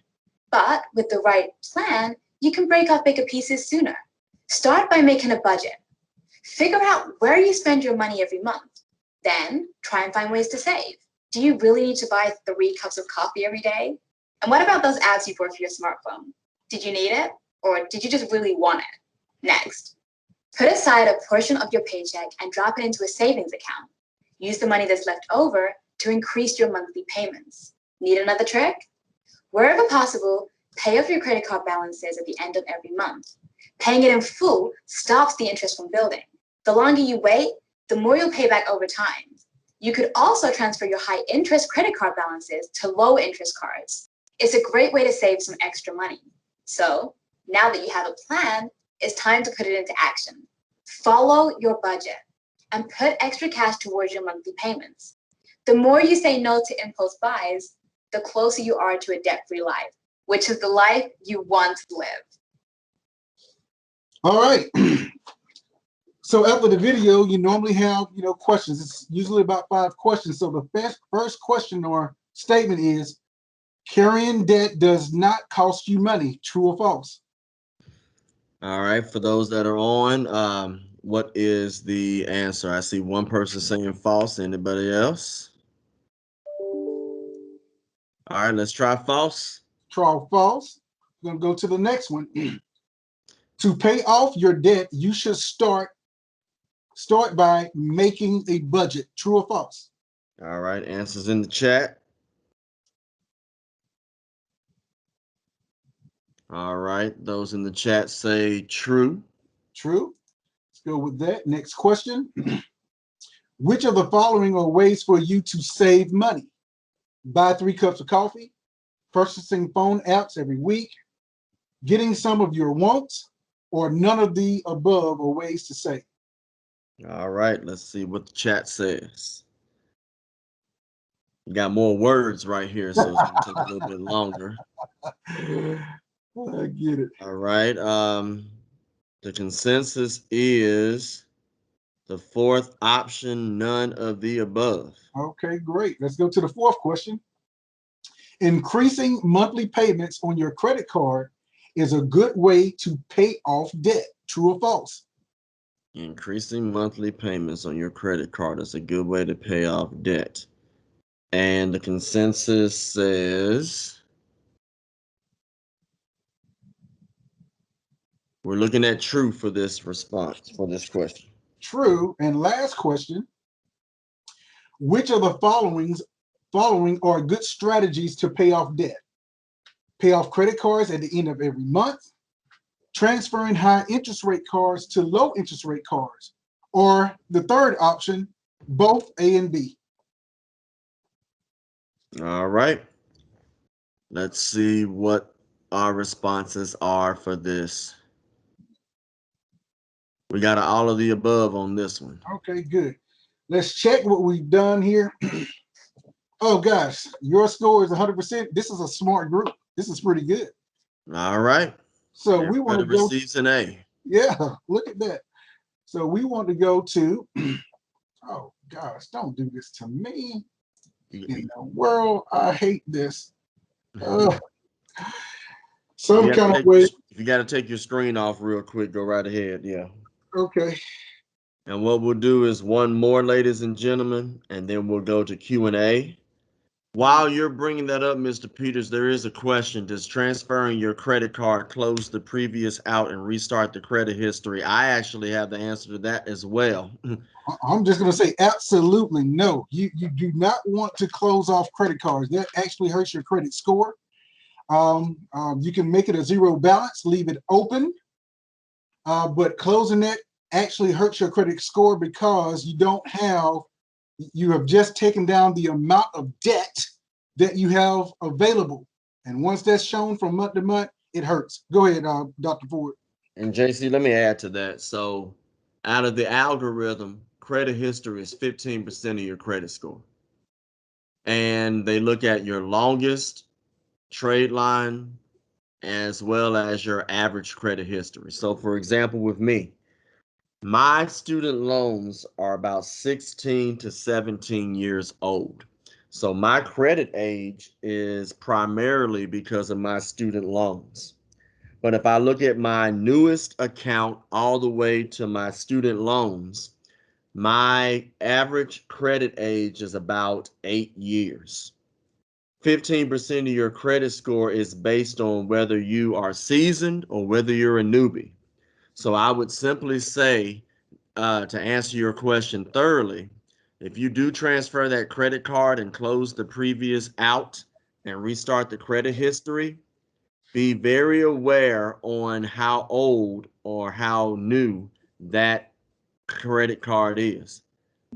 But with the right plan, you can break off bigger pieces sooner. Start by making a budget. Figure out where you spend your money every month. Then try and find ways to save. Do you really need to buy 3 cups of coffee every day? And what about those apps you bought for your smartphone? Did you need it, or did you just really want it? Next, put aside a portion of your paycheck and drop it into a savings account. Use the money that's left over to increase your monthly payments. Need another trick? Wherever possible, pay off your credit card balances at the end of every month. Paying it in full stops the interest from building. The longer you wait, the more you'll pay back over time. You could also transfer your high interest credit card balances to low interest cards. It's a great way to save some extra money. So now that you have a plan, it's time to put it into action. Follow your budget and put extra cash towards your monthly payments. The more you say no to impulse buys, the closer you are to a debt-free life, which is the life you want to live. All right. So after the video, you normally have, questions. It's usually about 5 questions. So the first question or statement is, carrying debt does not cost you money. True or false? All right. For those that are on, what is the answer? I see one person saying false. Anybody else? All right. Let's try false. Try false. We're going to go to the next one. To pay off your debt, you should start by making a budget. True or false? All right. Answers in the chat. All right. Those in the chat say true. True. Let's go with that. Next question. Which of the following are ways for you to save money? Buy 3 cups of coffee, purchasing phone apps every week, getting some of your wants, or none of the above are ways to save. All right. Let's see what the chat says. We got more words right here, so it's going to take a little bit longer. I get it. All right. The consensus is the 4th option, none of the above. Okay, great. Let's go to the 4th question. Increasing monthly payments on your credit card is a good way to pay off debt. True or false? Increasing monthly payments on your credit card is a good way to pay off debt. And the consensus says we're looking at true for this response, for this question. True. And last question. Which of the following are good strategies to pay off debt? Pay off credit cards at the end of every month, transferring high interest rate cards to low interest rate cards, or the 3rd option, both A and B. All right. Let's see what our responses are for this. We got all of the above on this one. Okay, good. Let's check what we've done here. Oh gosh, your score is 100%. This is a smart group. This is pretty good. All right. So we want Everybody to go, receives an A. yeah, look at that. So we want to go to, oh gosh, don't do this to me. In the world, I hate this. Uh, some kind of way. If you got to take your screen off real quick, go right ahead. Yeah. Okay. And what we'll do is one more, ladies and gentlemen, and then we'll go to Q&A. While you're bringing that up, Mr. Peters, there is a question. Does transferring your credit card close the previous out and restart the credit history? I actually have the answer to that as well. I'm just going to say absolutely no. You do not want to close off credit cards. That actually hurts your credit score. You can make it a zero balance, leave it open, but closing it actually hurts your credit score because you have just taken down the amount of debt that you have available. And once that's shown from month to month, it hurts. Go ahead, Dr. Ford. And JC, let me add to that. So out of the algorithm, credit history is 15% of your credit score. And they look at your longest trade line as well as your average credit history. So for example, with me, my student loans are about 16 to 17 years old. So my credit age is primarily because of my student loans. But if I look at my newest account all the way to my student loans, my average credit age is about 8 years. 15% of your credit score is based on whether you are seasoned or whether you're a newbie. So I would simply say, to answer your question thoroughly, if you do transfer that credit card and close the previous out and restart the credit history, be very aware on how old or how new that credit card is.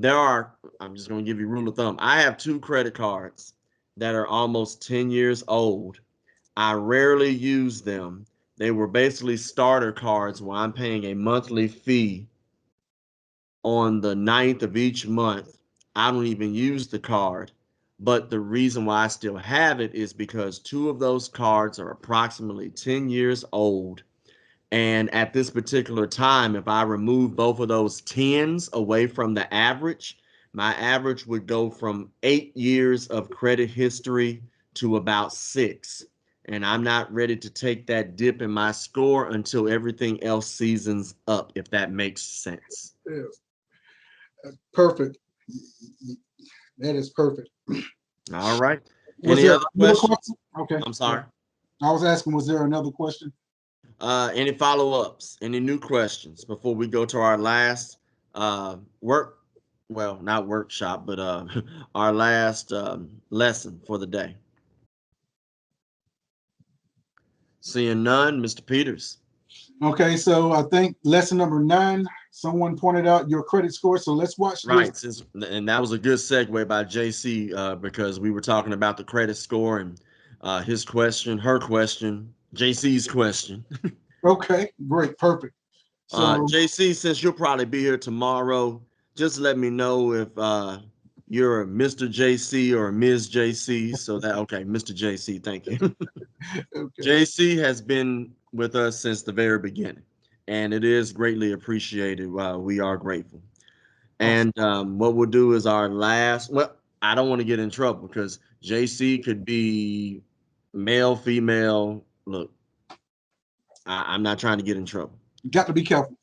I'm just going to give you a rule of thumb. I have two credit cards that are almost 10 years old. I rarely use them. They were basically starter cards where I'm paying a monthly fee on the 9th of each month. I don't even use the card. But the reason why I still have it is because two of those cards are approximately 10 years old. And at this particular time, if I remove both of those 10s away from the average, my average would go from 8 years of credit history to about 6. And I'm not ready to take that dip in my score until everything else seasons up, if that makes sense. Yeah. Perfect. That is perfect. All right. Was Any there other another questions? question? Okay. I'm sorry. I was asking, was there another question? Any follow-ups? Any new questions before we go to our last not workshop, but our last lesson for the day? Seeing none, Mr. Peters. Okay, so I think lesson number 9, someone pointed out your credit score. So let's watch this. Right, and that was a good segue by JC because we were talking about the credit score and his question, her question, JC's question. Okay, great, perfect. So JC, since you'll probably be here tomorrow, just let me know if you're a Mr. JC or a Ms. JC. Okay, Mr. JC, thank you. okay. JC has been with us since the very beginning, and it is greatly appreciated. We are grateful. And what we'll do is our last, well, I don't want to get in trouble because JC could be male, female. Look, I'm not trying to get in trouble. You got to be careful.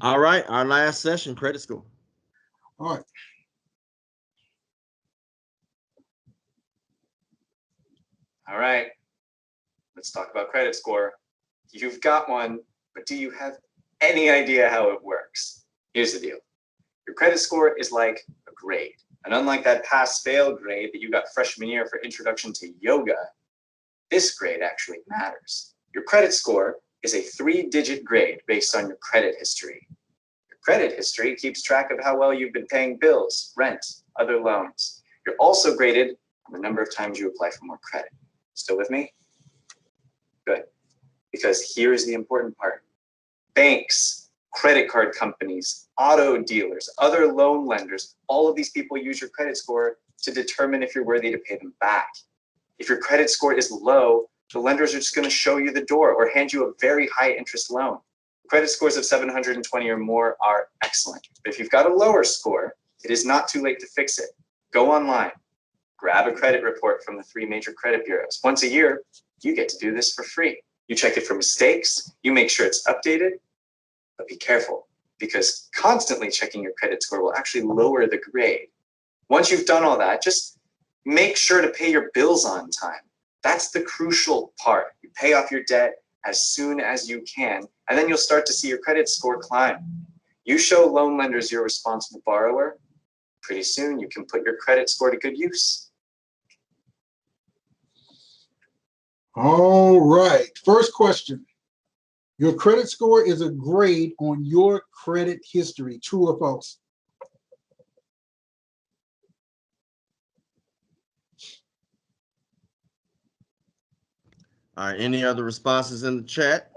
All right, our last session, credit score. All right. All right, let's talk about credit score. You've got one, but do you have any idea how it works? Here's the deal. Your credit score is like a grade. And unlike that pass-fail grade that you got freshman year for introduction to yoga, this grade actually matters. Your credit score is a 3-digit grade based on your credit history. Your credit history keeps track of how well you've been paying bills, rent, other loans. You're also graded on the number of times you apply for more credit. Still with me? Good. Because here's the important part. Banks, credit card companies, auto dealers, other loan lenders, all of these people use your credit score to determine if you're worthy to pay them back. If your credit score is low, The lenders are just going to show you the door or hand you a very high interest loan. Credit scores of 720 or more are excellent. But if you've got a lower score, it is not too late to fix it. Go online, grab a credit report from the 3 major credit bureaus. Once a year, you get to do this for free. You check it for mistakes, you make sure it's updated, but be careful because constantly checking your credit score will actually lower the grade. Once you've done all that, just make sure to pay your bills on time. That's the crucial part. You pay off your debt as soon as you can, and then you'll start to see your credit score climb. You show loan lenders you're a responsible borrower, pretty soon you can put your credit score to good use. All right. First question. Your credit score is a grade on your credit history. True or false? All right, any other responses in the chat?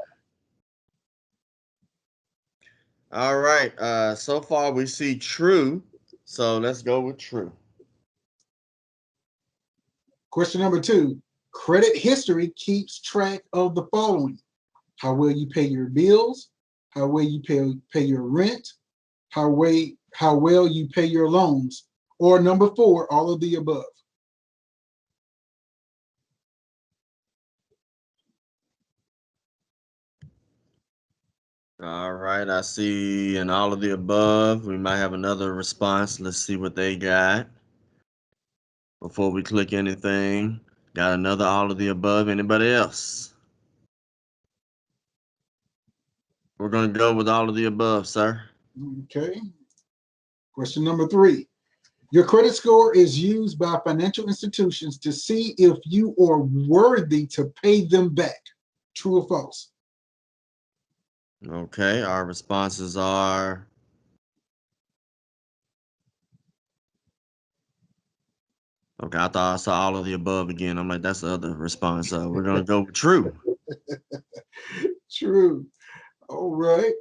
All right, so far we see true, so let's go with true. Question number 2. Credit history keeps track of the following: how well you pay your bills, how well you pay your rent, how well you pay your loans, or number 4, all of the above. All right, I see in all of the above. We might have another response. Let's see what they got before we click anything. Got another all of the above. Anybody else? We're going to go with all of the above, sir. Okay. Question number 3. Your credit score is used by financial institutions to see if you are worthy to pay them back. True or false? Okay, our responses are okay. I thought I saw all of the above again. I'm like, that's the other response. So we're going to go with true. True. All right.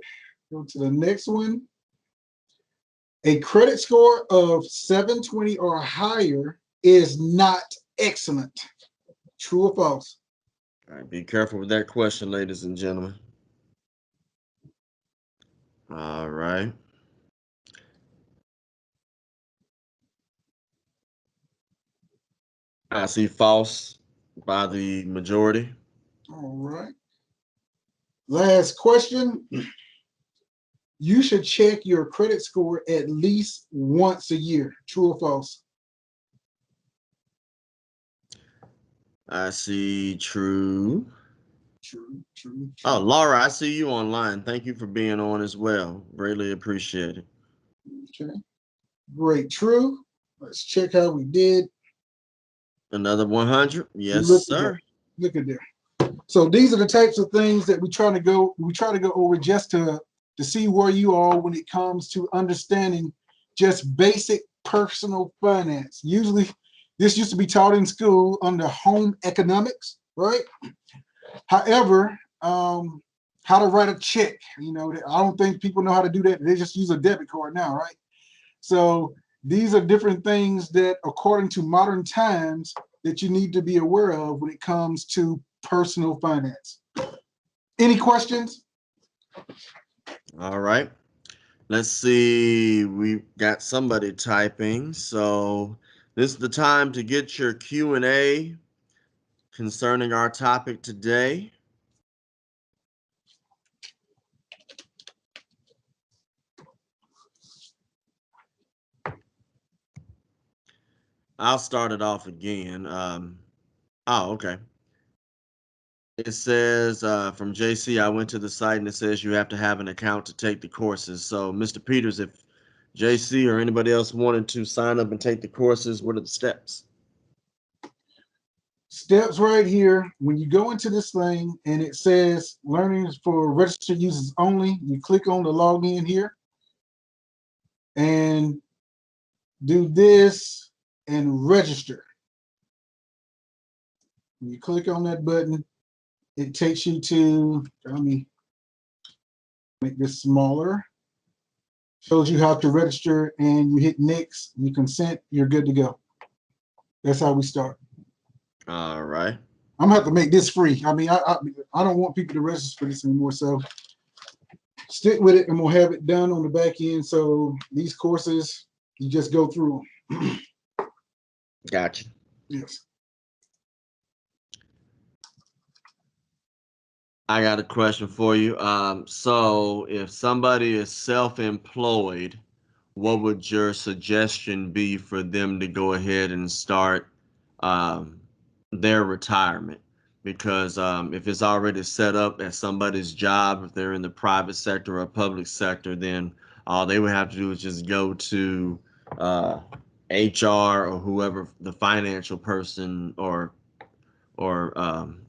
Go to the next one. A credit score of 720 or higher is not excellent. True or false? All right, be careful with that question, ladies and gentlemen. All right. I see false by the majority. All right. Last question. You should check your credit score at least once a year. True or false? I see true. True. Oh, Laura, I see you online. Thank you for being on as well. Greatly appreciate it. Okay. Great. True. Let's check how we did. Another 100. Yes, Look sir. Look at there. So these are the types of things that we try to go over just to see where you are when it comes to understanding just basic personal finance. Usually this used to be taught in school under home economics, right? However, how to write a check, I don't think people know how to do that. They just use a debit card now, right? So these are different things that, according to modern times, that you need to be aware of when it comes to personal finance. Any questions? All right. Let's see. We got somebody typing. So this is the time to get your Q&A concerning our topic today. I'll start it off again. Okay. It says from JC, I went to the site and it says you have to have an account to take the courses. So, Mr. Peters, if JC or anybody else wanted to sign up and take the courses, what are the steps? Steps right here. When you go into this thing and it says learning for registered users only, you click on the login here and do this and register. When you click on that button, it takes you to, let me make this smaller. Shows you how to register and you hit next, you consent, you're good to go. That's how we start. All right. I'm gonna have to make this free. I mean, I don't want people to register for this anymore. So stick with it, and we'll have it done on the back end. So these courses, you just go through them. Gotcha. Yes. I got a question for you. So if somebody is self-employed, what would your suggestion be for them to go ahead and start um, their retirement? Because if it's already set up as somebody's job, if they're in the private sector or public sector, then all they would have to do is just go to uh, HR or whoever the financial person or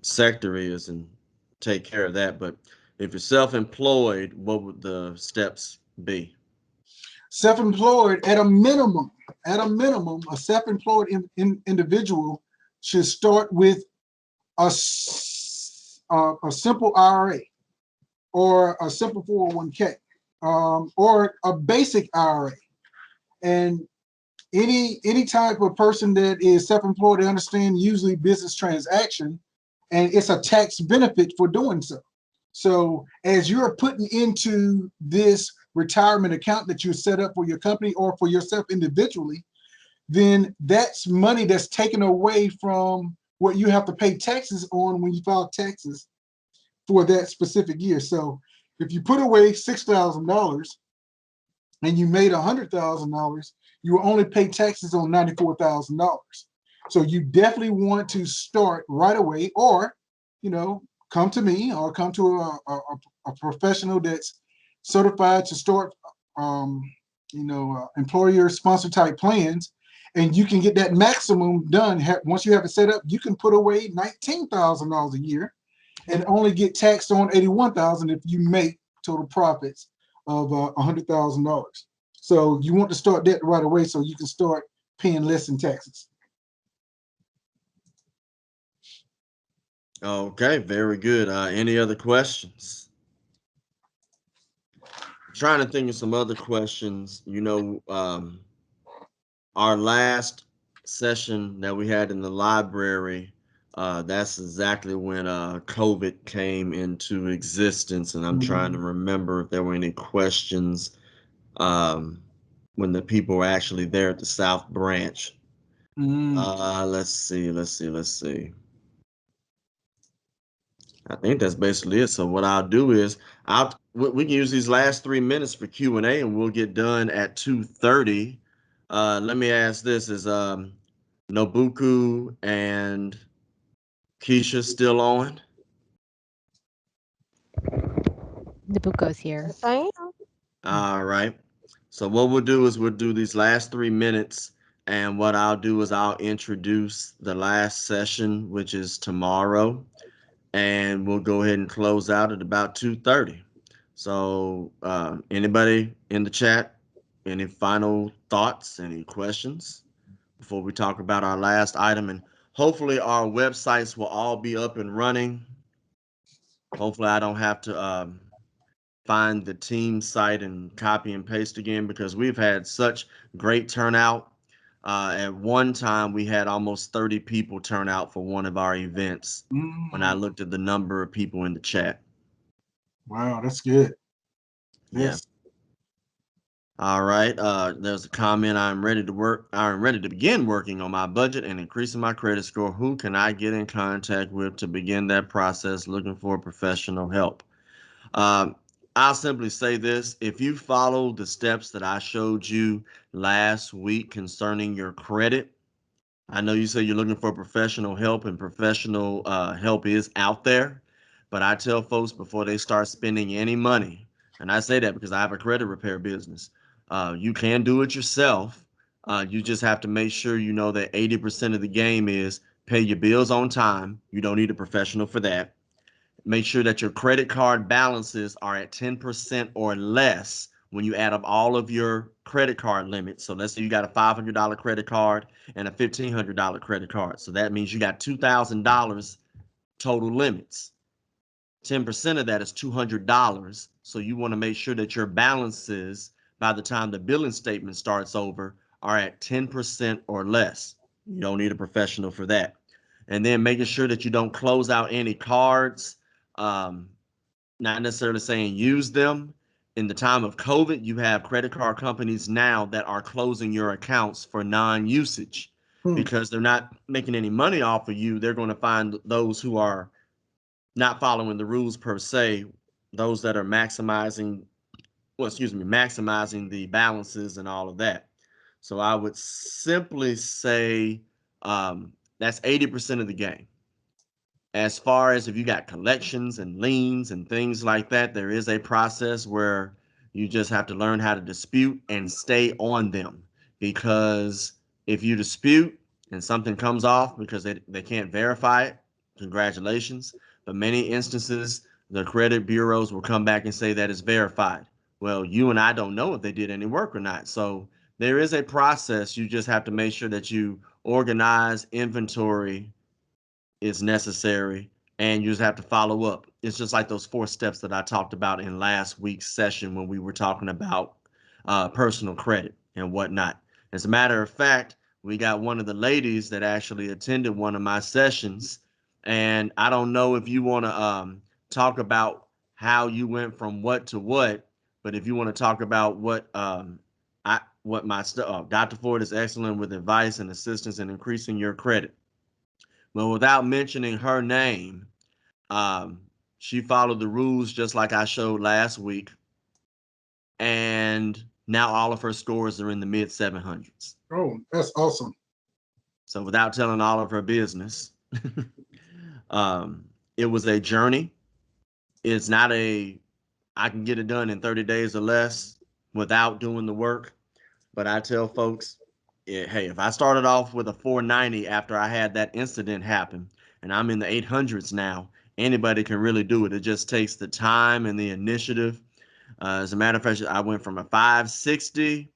sector is and take care of that. But if you're self-employed, what would the steps be? Self-employed, at a minimum, a self-employed individual should start with a simple IRA or a simple 401k, or a basic IRA. And any type of person that is self-employed, they understand usually business transaction, and it's a tax benefit for doing so. So as you're putting into this retirement account that you set up for your company or for yourself individually, then that's money that's taken away from what you have to pay taxes on when you file taxes for that specific year. So if you put away $6,000 and you made $100,000, you will only pay taxes on $94,000. So you definitely want to start right away, or, come to me or come to a professional that's certified to start, employer sponsor type plans, and you can get that maximum done. Once you have it set up, you can put away $19,000 a year and only get taxed on $81,000 if you make total profits of $100,000. So you want to start that right away so you can start paying less in taxes. Okay, very good. Any other questions? Trying to think of some other questions. Our last session that we had in the library, that's exactly when COVID came into existence, and I'm trying to remember if there were any questions um, when the people were actually there at the South Branch. Let's see. I think that's basically it. So what I'll do is we can use these last 3 minutes for Q&A, and we'll get done at 2:30. Let me ask this: is Nobuku and Keisha still on? The book goes here. Yes, I am. All right. So what we'll do is we'll do these last 3 minutes, and what I'll do is I'll introduce the last session, which is tomorrow, and we'll go ahead and close out at about 2:30. So anybody in the chat, any final thoughts, any questions before we talk about our last item? And hopefully our websites will all be up and running. Hopefully I don't have to find the team site and copy and paste again, because we've had such great turnout. At one time, we had almost 30 people turn out for one of our events when I looked at the number of people in the chat. Wow, that's good. Yes. All right. There's a comment. I'm ready to begin working on my budget and increasing my credit score. Who can I get in contact with to begin that process? Looking for professional help. I'll simply say this: if you follow the steps that I showed you last week concerning your credit, I know you say you're looking for professional help, and professional help is out there. But I tell folks before they start spending any money, and I say that because I have a credit repair business, you can do it yourself. You just have to make sure you know that 80% of the game is pay your bills on time. You don't need a professional for that. Make sure that your credit card balances are at 10% or less when you add up all of your credit card limits. So let's say you got a $500 credit card and a $1,500 credit card. So that means you got $2,000 total limits. 10% of that is $200. So you want to make sure that your balances by the time the billing statement starts over are at 10% or less. You don't need a professional for that. and then making sure that you don't close out any cards. Um, Not necessarily saying use them. In the time of COVID, you have credit card companies now that are closing your accounts for non-usage Hmm. because they're not making any money off of you. They're going to find those who are not following the rules per se, those that are maximizing the balances and all of that. So I would simply say that's 80% of the game. As far as if you got collections and liens and things like that, there is a process where you just have to learn how to dispute and stay on them. Because if you dispute and something comes off because they can't verify it, congratulations. But many instances, the credit bureaus will come back and say that it's verified. Well, you and I don't know if they did any work or not. So there is a process. You just have to make sure that you organize inventory is necessary, and you just have to follow up. It's just like those 4 steps that I talked about in last week's session when we were talking about personal credit and whatnot. As a matter of fact, we got one of the ladies that actually attended one of my sessions, and I don't know if you want to talk about how you went from what to what, but if you want to talk about what my Dr. Ford is excellent with advice and assistance in increasing your credit. Well, without mentioning her name, um, she followed the rules just like I showed last week, and now all of her scores are in the mid 700s. Oh, that's awesome. So, without telling all of her business, um, it was a journey. It's not I can get it done in 30 days or less without doing the work. But I tell folks, yeah, hey, if I started off with a 490 after I had that incident happen, and I'm in the 800s now, anybody can really do it. It just takes the time and the initiative. As a matter of fact, I went from a 560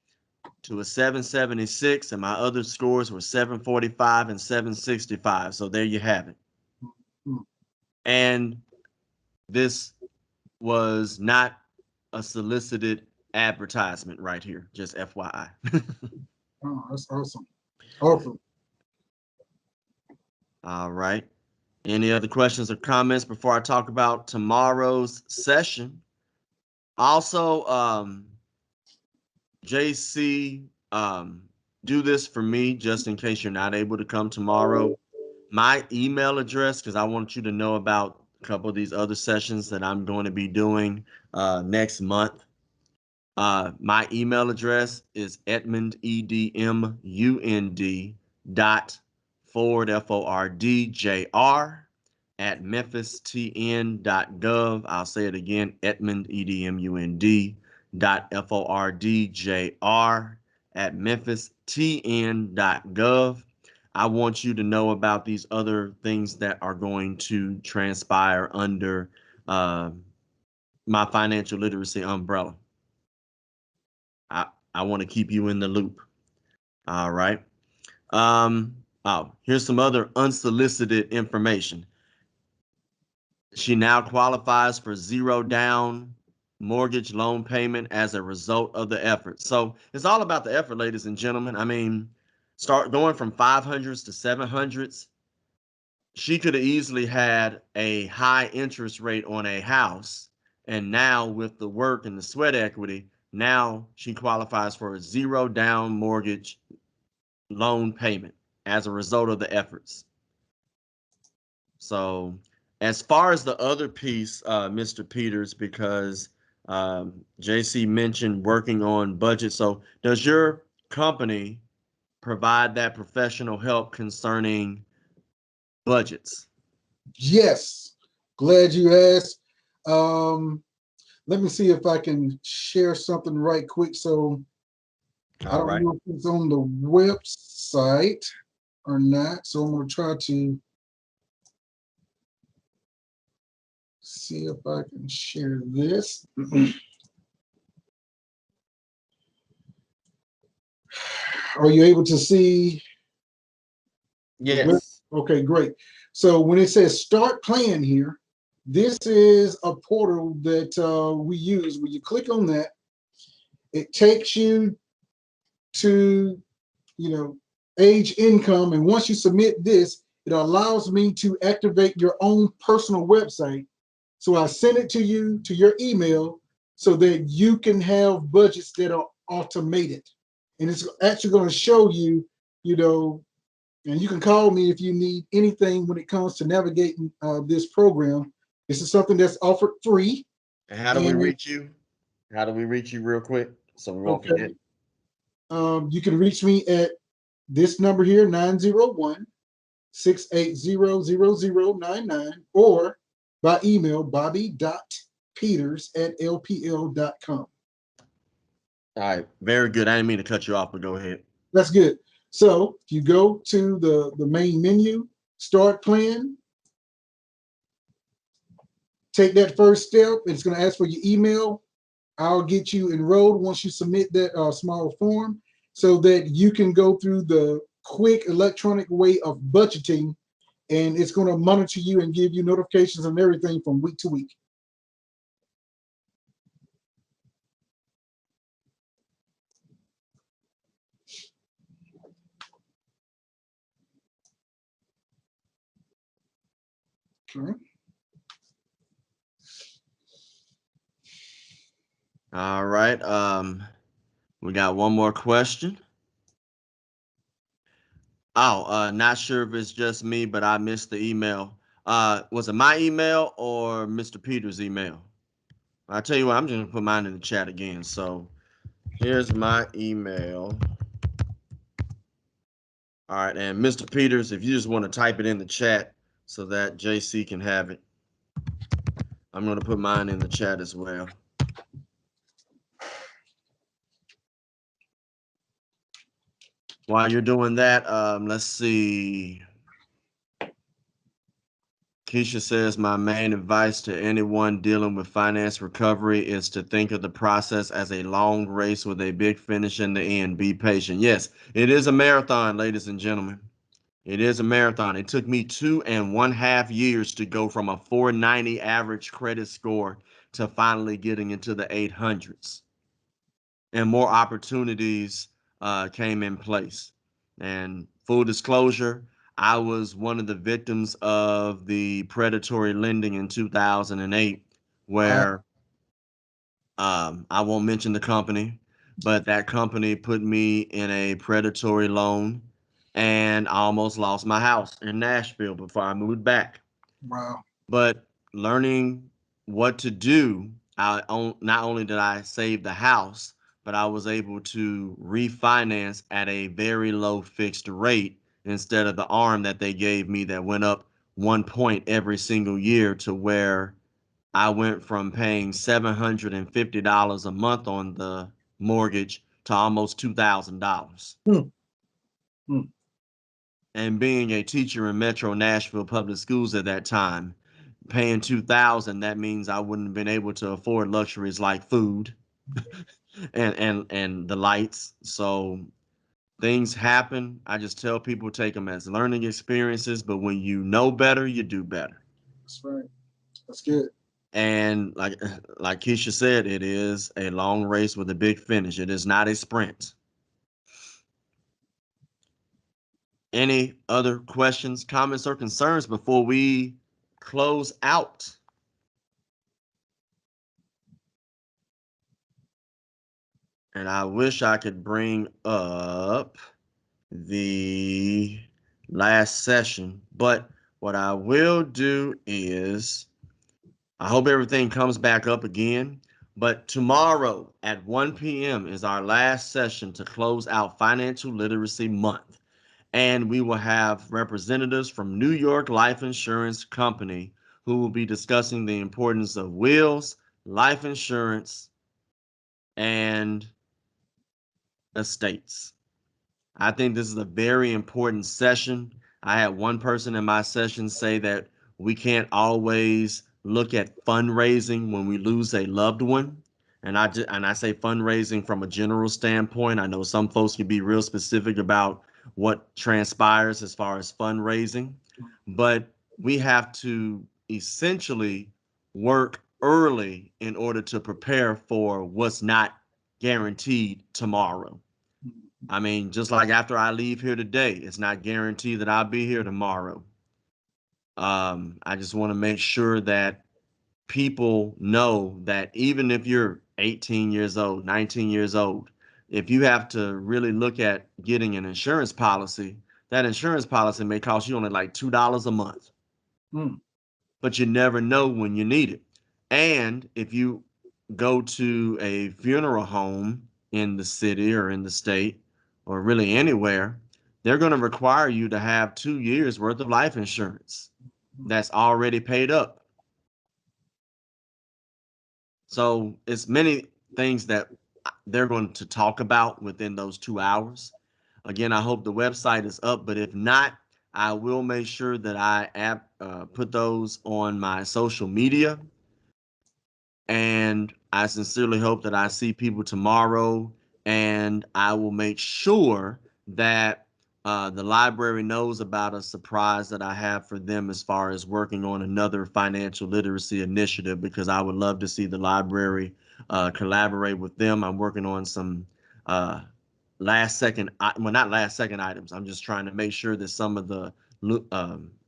to a 776, and my other scores were 745 and 765. So there you have it. Hmm. And this was not a solicited advertisement right here, just FYI. Oh, that's awesome. Awesome. All right. Any other questions or comments before I talk about tomorrow's session? Also, JC, do this for me just in case you're not able to come tomorrow. My email address, because I want you to know about a couple of these other sessions that I'm going to be doing next month. My email address is Edmund, EDMUND dot Ford, FORDJR at memphistn.gov. I'll say it again, Edmund, EDMUND dot FORDJR at memphistn.gov. I want you to know about these other things that are going to transpire under my financial literacy umbrella. I want to keep you in the loop. All right. Here's some other unsolicited information. She now qualifies for 0 down mortgage loan payment as a result of the effort. So it's all about the effort, ladies and gentlemen. I mean, start going from 500s to 700s. She could have easily had a high interest rate on a house. And now with the work and the sweat equity, now she qualifies for a 0 down mortgage loan payment as a result of the efforts. So as far as the other piece, Mr. Peters, because JC mentioned working on budget. So does your company provide that professional help concerning budgets? Yes. Glad you asked. Let me see if I can share something right quick. So I All don't right. know if it's on the website or not. So I'm going to try to see if I can share this. Are you able to see the web? Yes. Okay, great. So when it says start plan here, this is a portal that we use. When you click on that, it takes you to, age income. And once you submit this, it allows me to activate your own personal website. So I send it to you to your email so that you can have budgets that are automated. And it's actually going to show you, you know, and you can call me if you need anything when it comes to navigating this program. This is something that's offered free. And how do we And reach you? How do we reach you real quick so we won't forget? okay, you can reach me at this number here, 901-680-0099, or by email, bobby.peters@lpl.com. All right, very good. I didn't mean to cut you off, but go ahead. That's good. So if you go to the main menu, start plan, take that first step. It's going to ask for your email. I'll get you enrolled once you submit that small form so that you can go through the quick electronic way of budgeting, and it's going to monitor you and give you notifications and everything from week to week. Okay. All right. We got one more question. Oh, not sure if it's just me, but I missed the email. Was it my email or Mr. Peters' email? I'll tell you what, I'm just gonna put mine in the chat again. So here's my email. All right, and Mr. Peters, if you just want to type it in the chat so that JC can have it, I'm gonna put mine in the chat as well. While you're doing that, let's see. Keisha says, my main advice to anyone dealing with finance recovery is to think of the process as a long race with a big finish in the end. Be patient. Yes, it is a marathon, ladies and gentlemen. It is a marathon. It took me 2.5 years to go from a 490 average credit score to finally getting into the 800s. And more opportunities came in place. And full disclosure, I was one of the victims of the predatory lending in 2008, Wow. where I won't mention the company, but that company put me in a predatory loan, and I almost lost my house in Nashville before I moved back. Wow. But learning what to do, not only did I save the house, but I was able to refinance at a very low fixed rate instead of the arm that they gave me that went up 1 point every single year, to where I went from paying $750 a month on the mortgage to almost $2,000. Hmm. Hmm. And being a teacher in Metro Nashville Public Schools at that time, paying 2,000, that means I wouldn't have been able to afford luxuries like food and the lights. So things happen. I just tell people, take them as learning experiences, but when you know better, you do better. That's right. That's good. And like Keisha said, it is a long race with a big finish. It is not a sprint. Any other questions, comments, or concerns before we close out? And I wish I could bring up the last session, but what I will do is, I hope everything comes back up again. But tomorrow at 1 p.m. is our last session to close out Financial Literacy Month. And we will have representatives from New York Life Insurance Company who will be discussing the importance of wills, life insurance, and estates. I think this is a very important session. I had one person in my session say that we can't always look at fundraising when we lose a loved one. And I say fundraising from a general standpoint. I know some folks can be real specific about what transpires as far as fundraising, but we have to essentially work early in order to prepare for what's not guaranteed tomorrow. I mean, just like after I leave here today, it's not guaranteed that I'll be here tomorrow. I just want to make sure that people know that even if you're 18 years old, 19 years old, if you have to really look at getting an insurance policy, that insurance policy may cost you only like $2 a month, Mm. but you never know when you need it. And if you go to a funeral home in the city or in the state or really anywhere, they're going to require you to have 2 years worth of life insurance that's already paid up. So it's many things that they're going to talk about within those 2 hours. Again, I hope the website is up, but if not, I will make sure that put those on my social media. And I sincerely hope that I see people tomorrow, and I will make sure that the library knows about a surprise that I have for them as far as working on another financial literacy initiative, because I would love to see the library collaborate with them. I'm working on some uh, last second, well, not last second items. I'm just trying to make sure that some of the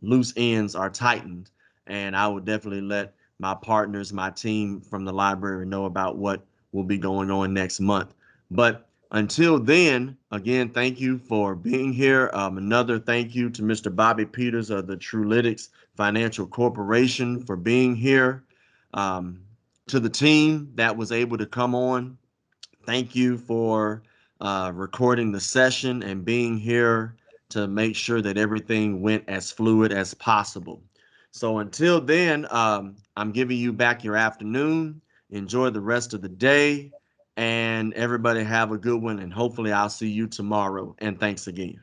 loose ends are tightened. And I would definitely let my partners, my team from the library know about what will be going on next month. But until then, again, thank you for being here. Another thank you to Mr. Bobby Peters of the Trulytics Financial Corporation for being here. Um, to the team that was able to come on, thank you for recording the session and being here to make sure that everything went as fluid as possible. So until then, I'm giving you back your afternoon. Enjoy the rest of the day, and everybody have a good one. And hopefully, I'll see you tomorrow. And thanks again.